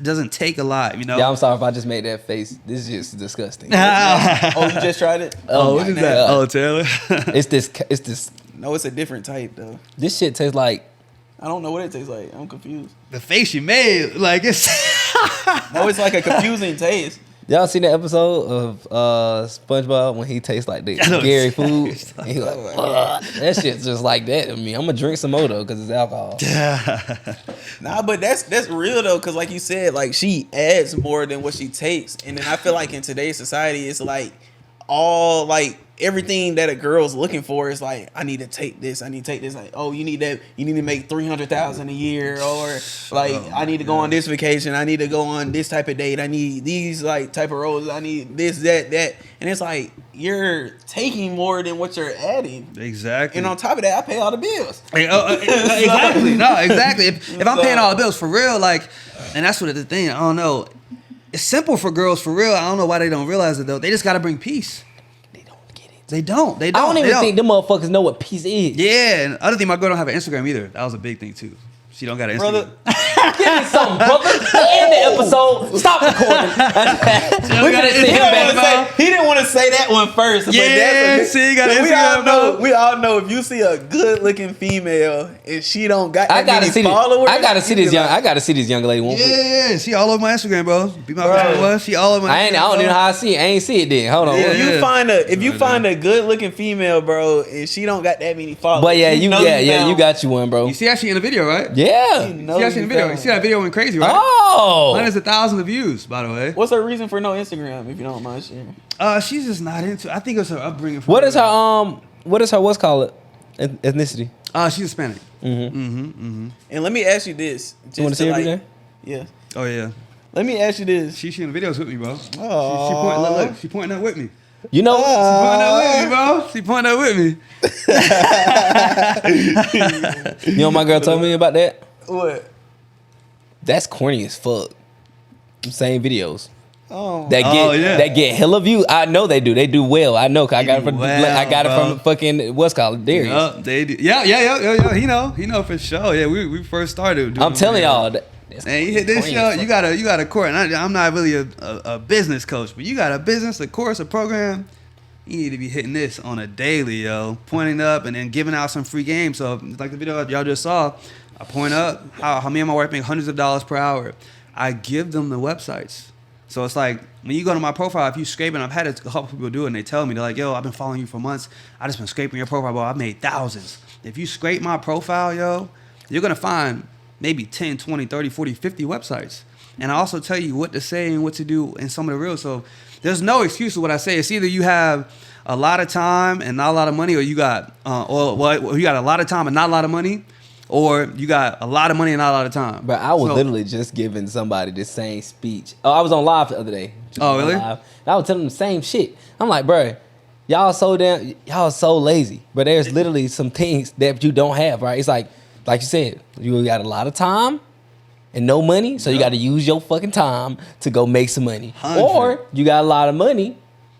doesn't take a lot, Yeah, I'm sorry if I just made that face. This is just disgusting. Oh, you just tried it? What is that? Oh, Taylor. It's this. No, it's a different type though. This shit tastes like. I don't know what it tastes like. I'm confused. The face you made, like it's. No, it's like a confusing taste. Y'all seen the episode of SpongeBob when he tastes like the Gary food? And he like, that shit's just like that to me. I'm gonna drink some more though because it's alcohol. Nah, but that's real though, because like you said, like she adds more than what she takes, and then I feel like in today's society, it's like all like everything that a girl's looking for is like, I need to take this. Like, oh, you need that. You need to make $300,000 a year, or like, I need to go on this vacation. I need to go on this type of date. I need these like type of roles. I need this, that, and it's like you're taking more than what you're adding. Exactly. And on top of that, I pay all the bills. Exactly. No, exactly. If I'm paying all the bills for real, like, and that's what the thing. I don't know. It's simple for girls for real. I don't know why they don't realize it though. They just got to bring peace. They don't. I don't even think them motherfuckers know what peace is. Yeah, and other thing, my girl don't have an Instagram either. That was a big thing too. She don't got an Instagram. Brother, Give me something, brother. End the episode. Stop recording. We're gonna see him back. he didn't want to say that one first. Yeah, but see, you got but Instagram, we all know if you see a good looking female and she don't got that many followers. I gotta see this young. I gotta see this young lady. Yeah. She all over my Instagram, bro. Be my friend. She all over my. I don't even know how I see it. I ain't see it then. Hold on. If you find a good looking female, bro, and she don't got that many followers. But you got you one, bro. You see actually in the video, right? Yeah. See actually in the video. You see that video went crazy, right? Oh. Mine is 1,000 views, by the way. What's her reason for no Instagram, if you don't mind sharing? She's just not into. I think it's her upbringing. What is her what's called ethnicity? She's Hispanic. And let me ask you this. You want to see her today? Yeah. Oh yeah. Let me ask you this. She in the videos with me, bro. Look, she pointing up with me. You know, She pointing up with me. You know, my girl told me about that. What? That's corny as fuck. Them same videos. Oh. That get hella views. I know they do. They do well. I know. 'Cause I got it from fucking what's called Darius. Yup, they do. Yeah. He know for sure. Yeah, we first started. I'm telling y'all. And you hit this show, you got a course. And I'm not really a business coach, but you got a business, a course, a program. You need to be hitting this on a daily, yo. Pointing up and then giving out some free games. So like the video y'all just saw, I point up how me and my wife make hundreds of dollars per hour. I give them the websites. So it's like when you go to my profile, if you scraping, I've had a couple people do it and they tell me, they're like, yo, I've been following you for months. I just been scraping your profile, bro. I've made thousands. If you scrape my profile, yo, you're going to find maybe 10, 20, 30, 40, 50 websites. And I also tell you what to say and what to do in some of the reels. So there's no excuse to what I say. It's either you have a lot of time and not a lot of money, or you got you got a lot of time and not a lot of money, or you got a lot of money and not a lot of time. But I was literally just giving somebody the same speech. Oh, I was on live the other day. Really? Live. And I was telling them the same shit. I'm like, bro, y'all so lazy. But there's literally some things that you don't have, right? It's like you said, you got a lot of time and no money, so you got to use your fucking time to go make some money. 100. Or you got a lot of money,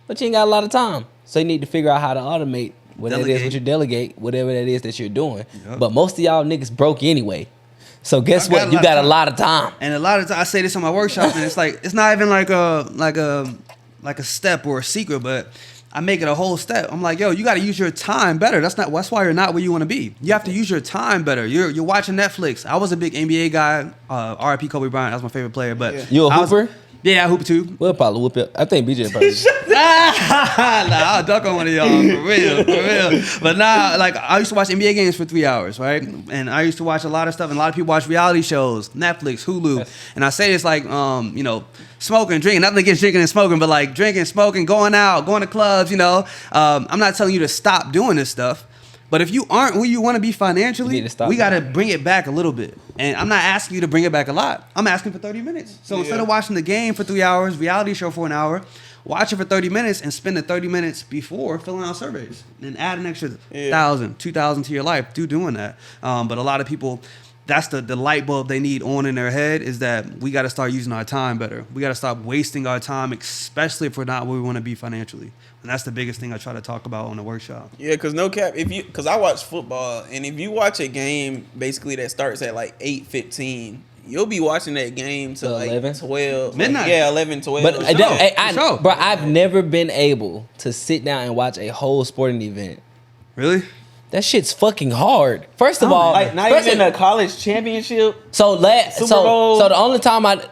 but you ain't got a lot of time. So you need to figure out how to automate whatever it is what you delegate, whatever that is that you're doing. Yep. But most of y'all niggas broke anyway. So guess what? You got a lot of time. And a lot of time, I say this on my workshop, and it's like, it's not even like a step or a secret, but I make it a whole step. I'm like, yo, you got to use your time better. That's why you're not where you want to be. You have to use your time better. You're watching Netflix. I was a big NBA guy. R.I.P. Kobe Bryant. That was my favorite player. But you a hooper? Yeah, I hoop too. We'll probably whoop it. I think BJ probably. I'll duck on one of y'all for real. But like I used to watch NBA games for 3 hours, right? And I used to watch a lot of stuff, and a lot of people watch reality shows, Netflix, Hulu. And I say it's like, smoking, drinking. Nothing against drinking and smoking, but like drinking, smoking, going out, going to clubs. I'm not telling you to stop doing this stuff. But if you aren't who you want to be financially, we got to bring it back a little bit. And I'm not asking you to bring it back a lot. I'm asking for 30 minutes. So instead of watching the game for 3 hours, reality show for an hour, watch it for 30 minutes and spend the 30 minutes before filling out surveys. And add an extra 1,000, 2,000 to your life. Doing that. But a lot of people, that's the light bulb they need on in their head, is that we got to start using our time better. We got to stop wasting our time, especially if we're not where we want to be financially. And that's the biggest thing I try to talk about on the workshop. Yeah, because no cap, because I watch football, and if you watch a game basically that starts at like 8:15, you'll be watching that game till like 11? 12. Midnight. 11, 12. But I've never been able to sit down and watch a whole sporting event. Really? That shit's fucking hard. First of all, like not even a college championship. So the only time I watched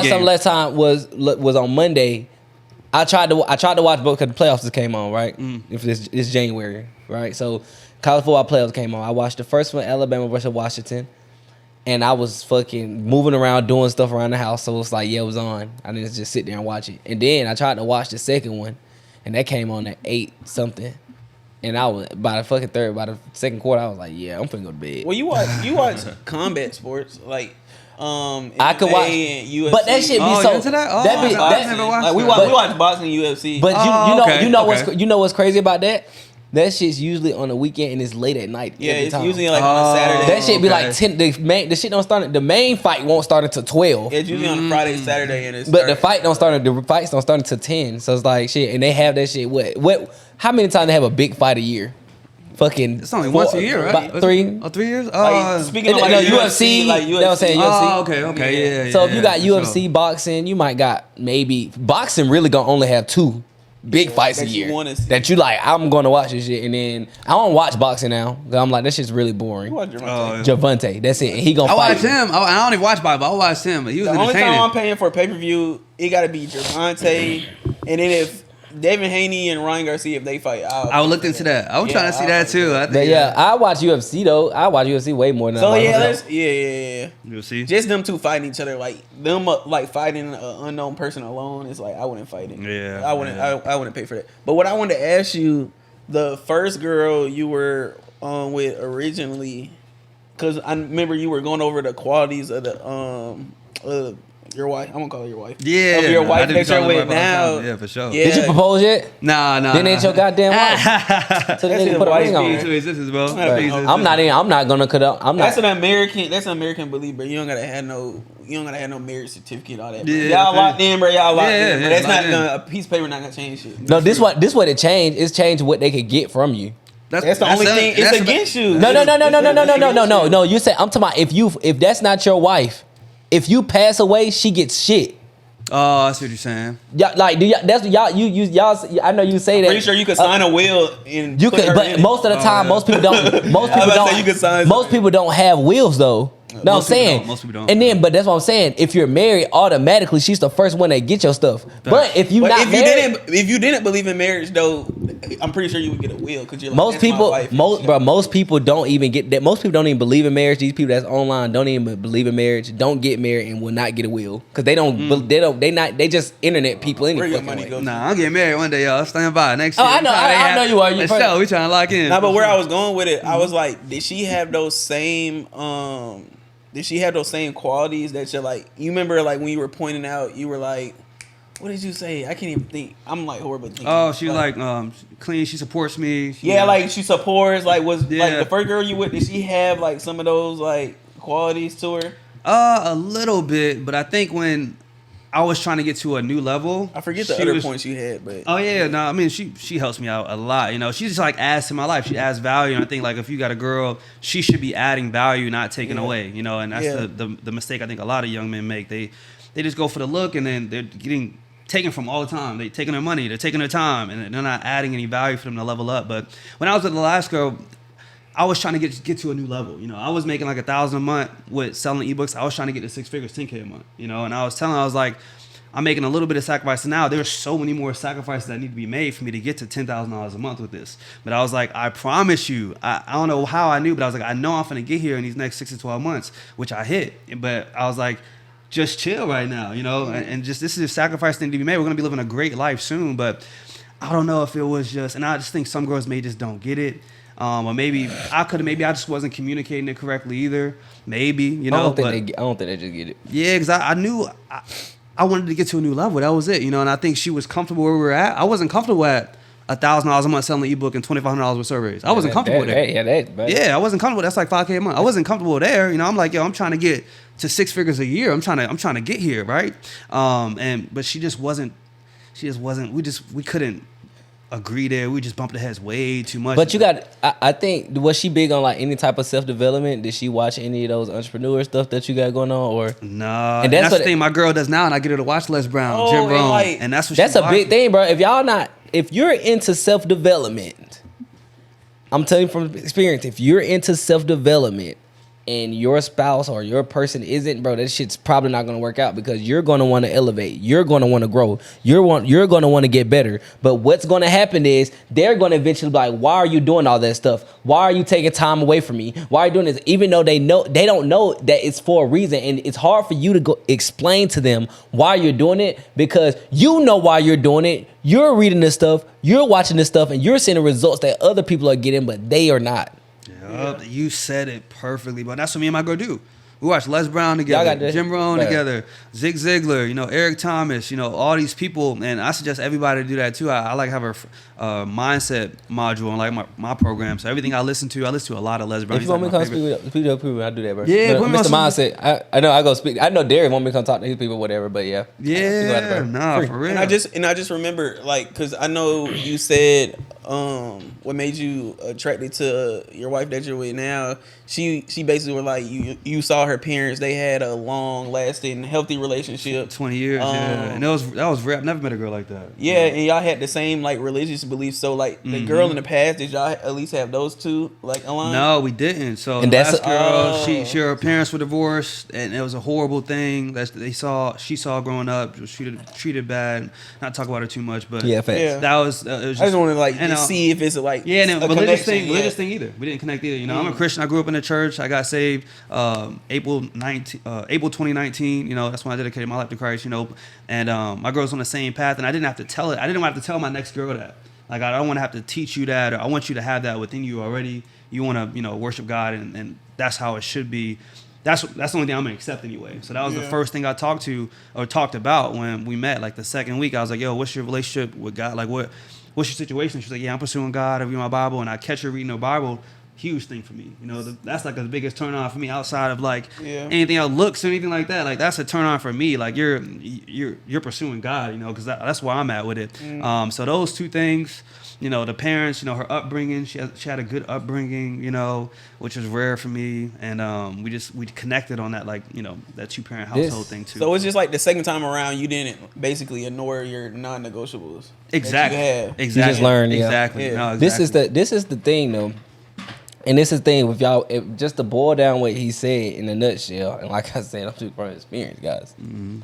something last time was on Monday. I tried to watch both because the playoffs just came on, right? If it's January, right? So college football playoffs came on. I watched the first one, Alabama versus Washington, and I was fucking moving around doing stuff around the house. So it's like, yeah, it was on. I didn't just sit there and watch it. And then I tried to watch the second one, and that came on at 8 something. And I was by the second quarter, I was like, yeah, I'm finna go to bed. Well, you watch combat sports like. I could watch, UFC. But that shit be so. Into that? Oh, I've never watched. Like, we watch boxing, UFC. But you know what's crazy about that? That shit's usually on the weekend and it's late at night. Yeah, it's usually like on a Saturday. That shit be like 10. The shit don't start. The main fight won't start until 12. It's usually on a Friday, Saturday, and the fights don't start until 10. So it's like shit, and they have that shit. What? How many times they have a big fight a year? fucking. It's only once a year, right? About 3. Oh, 3 years? Speaking of no, like UFC, like UFC. They was saying UFC. Oh, okay, yeah. So if you got for UFC sure. boxing, you might got maybe boxing really gonna only have 2 big fights a that you year wanna see. that you like. I'm gonna watch this shit, and then I don't watch boxing now. 'Cause I'm like, that shit's really boring. You watch Gervonta. Javante, that's it. And he gonna I fight. watched him. I don't even watch Bob, but I watched him. He was The only entertaining. time I'm paying for a pay-per-view, it got to be Gervonta, and then if Devin Haney and Ryan Garcia, if they fight, I looked into that. I was trying to see that too. I think, But yeah, I watch UFC though. I watch UFC way more than So I watch yeah, myself. You'll see. just them two fighting each other, like them like fighting an unknown person alone. It's like I wouldn't fight it. Yeah, I wouldn't. yeah. I wouldn't pay for that. But what I wanted to ask you, the first girl you were with originally, because I remember you were going over the qualities of the your wife. I'm gonna call her your wife. Yeah, of your I wife did that call you're her with wife all the now. time. Yeah, for sure. Yeah. Did you propose yet? Nah. Then ain't your goddamn wife. So That's they his put a wife, ring on. man. Into existence, bro. Right. Into existence. I'm not gonna cut up. I'm That's not. an American. That's an American belief, bro. You don't gotta have no marriage certificate, all that. Bro. Yeah, Y'all locked in, bro. Y'all locked Yeah, in. Bro. yeah, That's not locked in. gonna, a piece of paper not gonna change shit. No, this what it changed. It's changed what they could get from you. That's the only thing. It's against you. No. You said I'm talking about if that's not your wife, if you pass away, she gets shit. Oh, I see what you're saying. Y'all, like, do y'all, that's y'all. Y'all. I know you say that. Pretty sure you could sign a will and You put could, her but in it. most of the time, yeah. most people don't. Most I people was about to don't. say you could sign Most something. people don't have wills though. No, I'm Most people saying. don't. Most people don't. And then, but that's what I'm saying. If you're married, automatically she's the first one that get your stuff. But if you But not if you married, if you didn't believe in marriage though, I'm pretty sure you would get a will because you're like, most that's my people, wife. most people don't even get that. Most people don't even believe in marriage. These people that's online don't even believe in marriage. Don't get married and will not get a will because they don't. They just internet people. Any Where your fucking money way. go? Nah, I'm getting married one day, y'all. Stand by next year. I know. I know you are. You Let's show. We trying to lock in. Nah, but where I was going with it, I was like, did she have those same did she have those same qualities that you're like, you remember like when you were pointing out, you were like, what did you say? I can't even think. I'm like horrible at thinking. Oh, she like clean. She supports me. Yeah, like she supports, like was like Yeah. the first girl you with, did she have like some of those like qualities to her? A little bit, but I think when I was trying to get to a new level, I forget the she other was- points you had, but Oh yeah, no, I mean she helps me out a lot. You know, she just like adds to my life. She adds value, and I think like if you got a girl, she should be adding value, not taking away. You know, and that's Yeah. the mistake I think a lot of young men make. They just go for the look, and then they're getting taken from all the time. They taking their money, they're taking their time, and they're not adding any value for them to level up. But when I was with the last girl, I was trying to get to a new level. You know, I was making like $1,000 a month with selling ebooks. I was trying to get to 6 figures, 10K a month. You know, and I was telling her, I was like, I'm making a little bit of sacrifice now. There's so many more sacrifices that need to be made for me to get to $10,000 a month with this. But I was like, I promise you, I don't know how I knew, but I was like, I know I'm gonna get here in these next 6 to 12 months, which I hit. But I was like, just chill right now, you know, and just this is a sacrifice thing to be made. We're gonna be living a great life soon, but I don't know if it was just, and I just think some girls may just don't get it. Or maybe I just wasn't communicating it correctly either. Maybe, you know. I don't think they just get it. Yeah, because I knew I wanted to get to a new level. That was it, you know. And I think she was comfortable where we were at. I wasn't comfortable at $1,000 a month selling an ebook and $2,500 with surveys. I wasn't comfortable there. Yeah, I wasn't comfortable. That's like $5K a month. I wasn't comfortable there. You know, I'm like, yo, I'm trying to get to 6 figures a year. I'm trying to get here, right? But she just wasn't. We couldn't agree there. We just bumped the heads way too much. But you got, I think, was she big on like any type of self-development? Did she watch any of those entrepreneur stuff that you got going on? Or no, and that's what the thing my girl does now, and I get her to watch Les Brown, Jim and Rohn, like- and that's what that's she a big thing, bro. If you're into self-development, I'm telling you from experience, if you're into self-development and your spouse or your person isn't, bro, that shit's probably not going to work out because you're going to want to elevate. You're going to want to grow. You're going to want to get better. But what's going to happen is they're going to eventually be like, why are you doing all that stuff? Why are you taking time away from me? Why are you doing this? Even though they don't know that it's for a reason. And it's hard for you to go explain to them why you're doing it because you know why you're doing it. You're reading this stuff. You're watching this stuff and you're seeing the results that other people are getting, but they are not. Yep, you said it perfectly, but that's what me and my girl do. We watch Les Brown together, Jim Rohn together, Zig Ziglar, you know, Eric Thomas, you know, all these people, and I suggest everybody to do that too. I like have a mindset module on like my program, so everything I listen to a lot of Les Brown. If you want me to come speak with people, I'll do that, bro. Yeah, Mr. Mindset. I know I go speak. I know Derek want me to come talk to his people, whatever. But yeah, nah, for real. And I just remember like, cause I know you said what made you attracted to your wife that you're with now, she basically was like you saw her parents, they had a long lasting healthy relationship, 20 years, yeah, and that was rare. I've never met a girl like that. Yeah, and y'all had the same like religious beliefs. So like the girl in the past, did y'all at least have those two like aligned? No, we didn't. So And the that's last girl, her parents were divorced, and it was a horrible thing that she saw growing up. She was treated bad. Not talk about her too much, but Yeah, facts. Yeah. that was. It was just, I just want to like and, just see if it's like yeah, and a religious connection. thing either. We didn't connect either. You know, I'm a Christian. I grew up in the church. I got saved April 2019. You know, that's when I dedicated my life to Christ. You know, and my girl's on the same path, and I didn't have to tell it. I didn't have to tell my next girl that. Like, I don't want to have to teach you that, or I want you to have that within you already. You want to, you know, worship God, and that's how it should be. That's the only thing I'm gonna accept anyway. So that was the first thing I talked about when we met. Like the second week, I was like, "Yo, what's your relationship with God? Like, what's your situation?" She's like, "Yeah, I'm pursuing God. I read my Bible," and I catch her reading the Bible. Huge thing for me, you know. That's like the biggest turn on for me outside of like anything else, looks or anything like that. Like that's a turn on for me. Like you're pursuing God, you know, because that's where I'm at with it. So those two things. You know, the parents, you know, her upbringing, she had a good upbringing, you know, which was rare for me. And we connected on that, like, you know, that 2-parent household thing too. So it's just like the second time around, you didn't basically ignore your non-negotiables. Exactly. Exactly. You just learned, yeah. Exactly. Yeah. No, exactly. This is the thing though. And this is the thing with y'all, just to boil down what he said in a nutshell, and like I said, I'm speaking from experience, guys. Mm-hmm.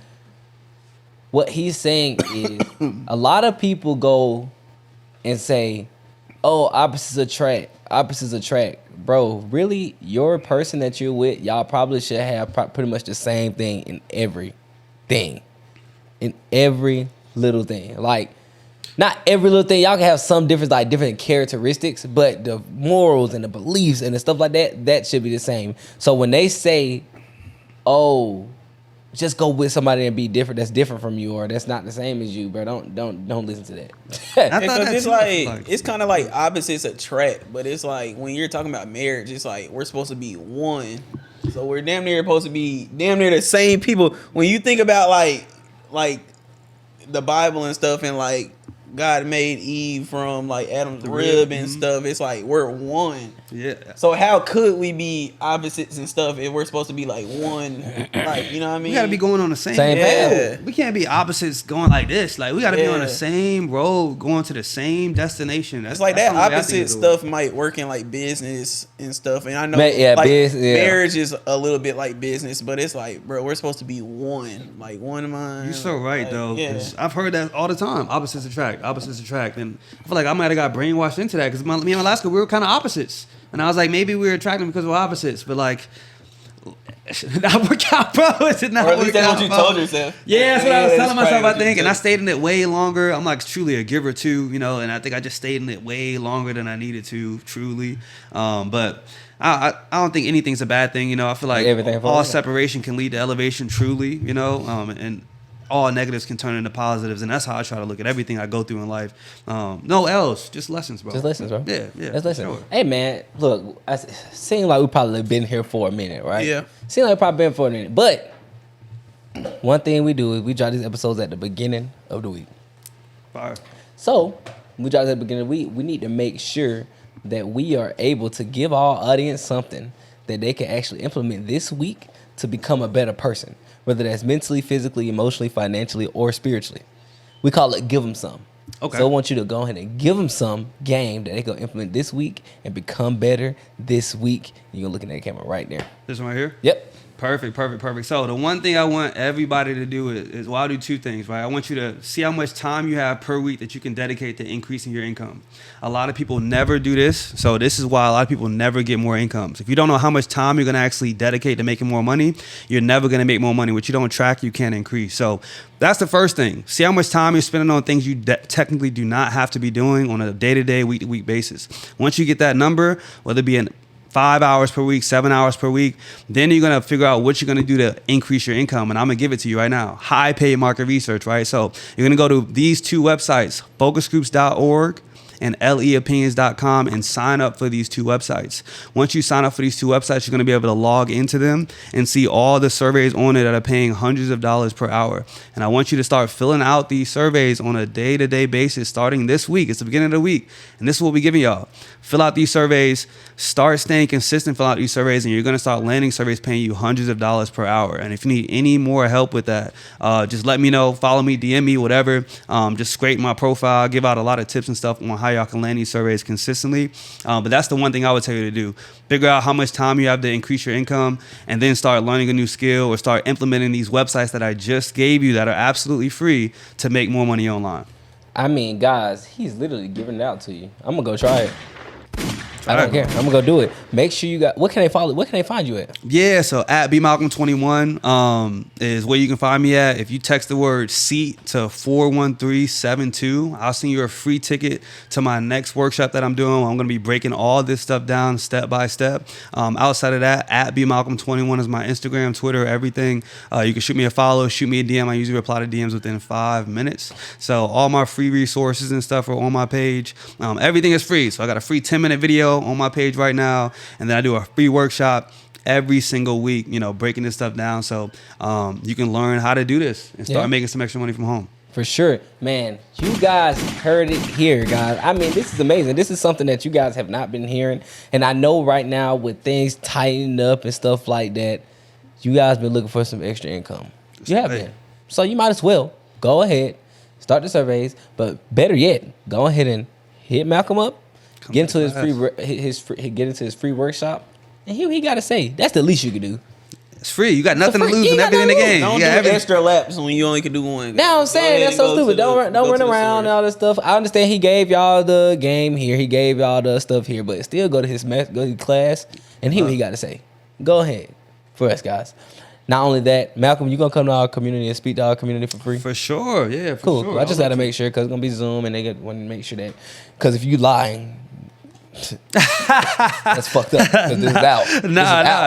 What he's saying is a lot of people go and say, "Oh, opposites attract." Bro, really, your person that you're with, y'all probably should have pretty much the same thing in everything. In every little thing. Like, not every little thing. Y'all can have some difference, like different characteristics, but the morals and the beliefs and the stuff like that should be the same. So when they say, "Oh, just go with somebody and be different, that's different from you, or that's not the same as you," bro, don't listen to that. Because it's like it's kind of like opposites attract, but it's like when you're talking about marriage, it's like we're supposed to be one, so we're damn near supposed to be damn near the same people. When you think about like the Bible and stuff, and like God made Eve from like Adam's rib and stuff, it's like we're one. Yeah. So how could we be opposites and stuff if we're supposed to be like one? Like, you know what I mean? We gotta be going on the same Same path. path. We can't be opposites going like this. Like we gotta be on the same road, going to the same destination. It's like that's that the only way I think opposite it'll work. stuff might work in like business and stuff. And I know marriage is a little bit like business, but it's like, bro, we're supposed to be one. Like one mind. You're so right, like, though. Yeah. 'Cause I've heard that all the time. Opposites attract. And I feel like I might have got brainwashed into that because me and Alaska, we were kind of opposites. And I was like, maybe we were attracting because we're opposites. But like, not work out, bro. It did not Or at least work that's out, what you bro. told yourself. Yeah, that's what I was telling myself, I probably think. what And I you stayed in it way longer. I'm like truly a giver too, you know, and I think I just stayed in it way longer than I needed to, truly. But I don't think anything's a bad thing, you know. I feel like all separation can lead to elevation, truly, you know, and all negatives can turn into positives, and that's how I try to look at everything I go through in life. No else, just lessons, bro. Just lessons, bro. Yeah. Just lessons. Sure. Hey, man, look, it seems like we probably been here for a minute, right? Yeah. Seems like we probably been for a minute. But one thing we do is we drop these episodes at the beginning of the week. Fire. So we drop this at the beginning of the week. We need to make sure that we are able to give our audience something that they can actually implement this week to become a better person, whether that's mentally, physically, emotionally, financially, or spiritually. We call it Give Them Some. Okay. So I want you to go ahead and give them some game that they go implement this week and become better this week. You're looking at the camera right there. This one right here? Yep. Perfect. So the one thing I want everybody to do is well, I'll do two things, right? I want you to see how much time you have per week that you can dedicate to increasing your income. A lot of people never do this, so this is why a lot of people never get more incomes. If you don't know how much time you're going to actually dedicate to making more money, you're never going to make more money. What you don't track, you can't increase. So that's the first thing. See how much time you're spending on things you technically do not have to be doing on a day-to-day, week-to-week basis. Once you get that number, whether it be 5 hours per week, 7 hours per week, then you're going to figure out what you're going to do to increase your income. And I'm going to give it to you right now. High paid market research, right? So you're going to go to these two websites, focusgroups.org and leopinions.com and sign up for these 2 websites. Once you sign up for these 2 websites, you're going to be able to log into them and see all the surveys on it that are paying hundreds of dollars per hour. And I want you to start filling out these surveys on a day-to-day basis starting this week. It's the beginning of the week. And this is what we're giving y'all. Fill out these surveys, start staying consistent, fill out these surveys, and you're going to start landing surveys paying you hundreds of dollars per hour. And if you need any more help with that, just let me know, follow me, DM me, whatever. Just scrape my profile, give out a lot of tips and stuff on how y'all can land these surveys consistently. But that's the one thing I would tell you to do. Figure out how much time you have to increase your income and then start learning a new skill or start implementing these websites that I just gave you that are absolutely free to make more money online. I mean, guys, he's literally giving it out to you. I'm gonna go try it. I don't care. I'm gonna go do it. Make sure you got. What can they follow? What can they find you at? Yeah, so at bmalcolm21 is where you can find me at. If you text the word seat to 41372, I'll send you a free ticket to my next workshop that I'm doing. I'm gonna be breaking all this stuff down step by step. Outside of that, at bmalcolm21 is my Instagram, Twitter, everything. You can shoot me a follow, shoot me a DM. I usually reply to DMs within 5 minutes. So all my free resources and stuff are on my page. Everything is free. So I got a free 10-minute video on my page right now, and then I do a free workshop every single week, breaking this stuff down so you can learn how to do this and start making some extra money from home. For sure. Man, you guys heard it here, guys. I mean, this is amazing. This is something that you guys have not been hearing, and I know right now with things tightening up and stuff like that, you guys been looking for some extra income. You have been. So you might as well go ahead, start the surveys, but better yet, go ahead and hit Malcolm up. Get into his free workshop, and hear what he got to say. That's the least you can do. It's free. You got nothing to lose and everything in the game. Don't do extra laps when you only can do one. Now I'm saying that's so stupid. Don't run around and all this stuff. I understand he gave y'all the game here. He gave y'all the stuff here, but still go to his class and hear what he got to say. Go ahead for us, guys. Not only that, Malcolm, you gonna come to our community and speak to our community for free? For sure, yeah. Cool. Sure. I just had to make sure because it's gonna be Zoom, and they want to make sure that because if you lying. That's fucked up. This is out.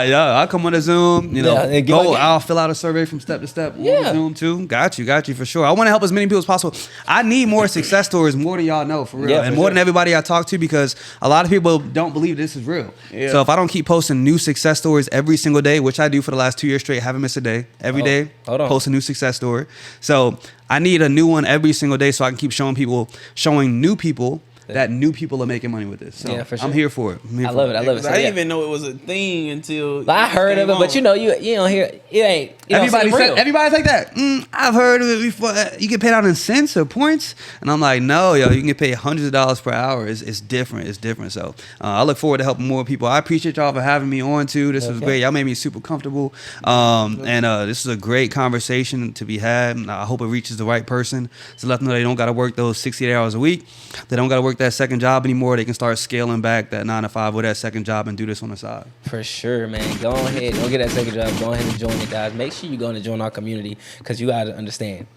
Yeah. I'll come on a Zoom. I'll fill out a survey from step to step on Zoom too. Got you for sure. I want to help as many people as possible. I need more success stories, more than y'all know, for real, and more than everybody I talk to, because a lot of people don't believe this is real. Yeah. So if I don't keep posting new success stories every single day, which I do for the last 2 years straight, haven't missed a day. Every day, post a new success story. So I need a new one every single day so I can keep showing new people that new people are making money with this. So for sure. I'm here for it. I love it. I didn't even know it was a thing until I heard of it, but you don't hear it ain't. Everybody's like that. I've heard of it before. You get paid out in cents or points, and I'm like, no, you can get paid hundreds of dollars per hour. It's different. It's different. So I look forward to helping more people. I appreciate y'all for having me on too. This was great. Y'all made me super comfortable. And this is a great conversation to be had. I hope it reaches the right person to let them know they don't got to work those 68 hours a week. They don't got to work that second job anymore. They can start scaling back that 9 to 5 with that second job and do this on the side. For sure, man. Go ahead. Don't get that second job. Go ahead and join it, guys. Make sure you go and join our community, because you got to understand.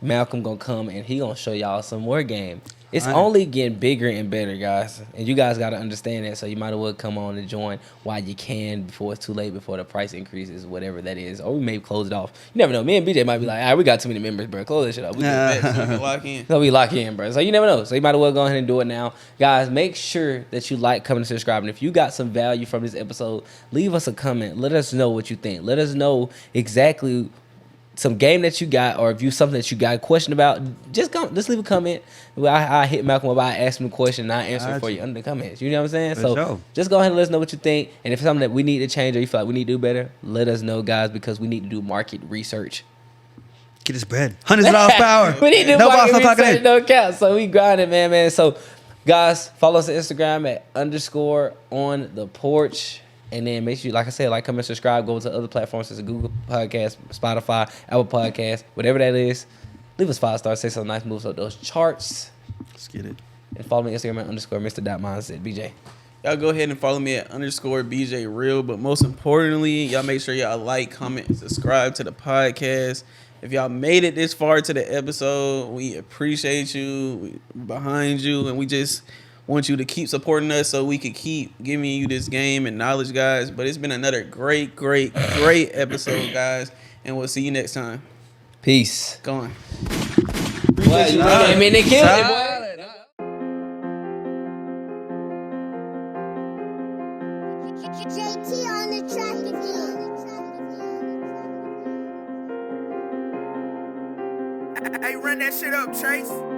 Malcolm gonna come and he gonna show y'all some more game. It's only getting bigger and better, guys. And you guys got to understand that. So you might as well come on and join while you can before it's too late, before the price increases, whatever that is. Or we may close it off. You never know. Me and BJ might be like, all right, we got too many members, bro. Close this shit up. We can lock in. So we lock in, bro. So you never know. So you might as well go ahead and do it now. Guys, make sure that you like, comment, and subscribe. And if you got some value from this episode, leave us a comment. Let us know what you think. Let us know exactly some game that you got, or if you something that you got a question about, just leave a comment. I hit Malcolm up, I ask him a question, and I answer it for you under the comments. You know what I'm saying? Just go ahead and let us know what you think. And if it's something that we need to change or you feel like we need to do better, let us know, guys, because we need to do market research. Get this bread. $100 per hour. We need to do market research, no count. So we grinding, man. So, guys, follow us on Instagram at _on-the-porch. And then make sure, like I said, like, comment, subscribe. Go to other platforms such as Google Podcasts, Spotify, Apple Podcasts, whatever that is. Leave us 5 stars. Say some nice moves up those charts. Let's get it. And follow me on Instagram at _Mr.Mindset. BJ. Y'all go ahead and follow me at _BJ Real. But most importantly, y'all make sure y'all like, comment, and subscribe to the podcast. If y'all made it this far to the episode, we appreciate you. We're behind you. And we just want you to keep supporting us so we can keep giving you this game and knowledge, guys. But it's been another great episode, guys. And we'll see you next time. Peace. Go on. Well, they killed it, boy. JT on the track again. Hey, run that shit up, Chase.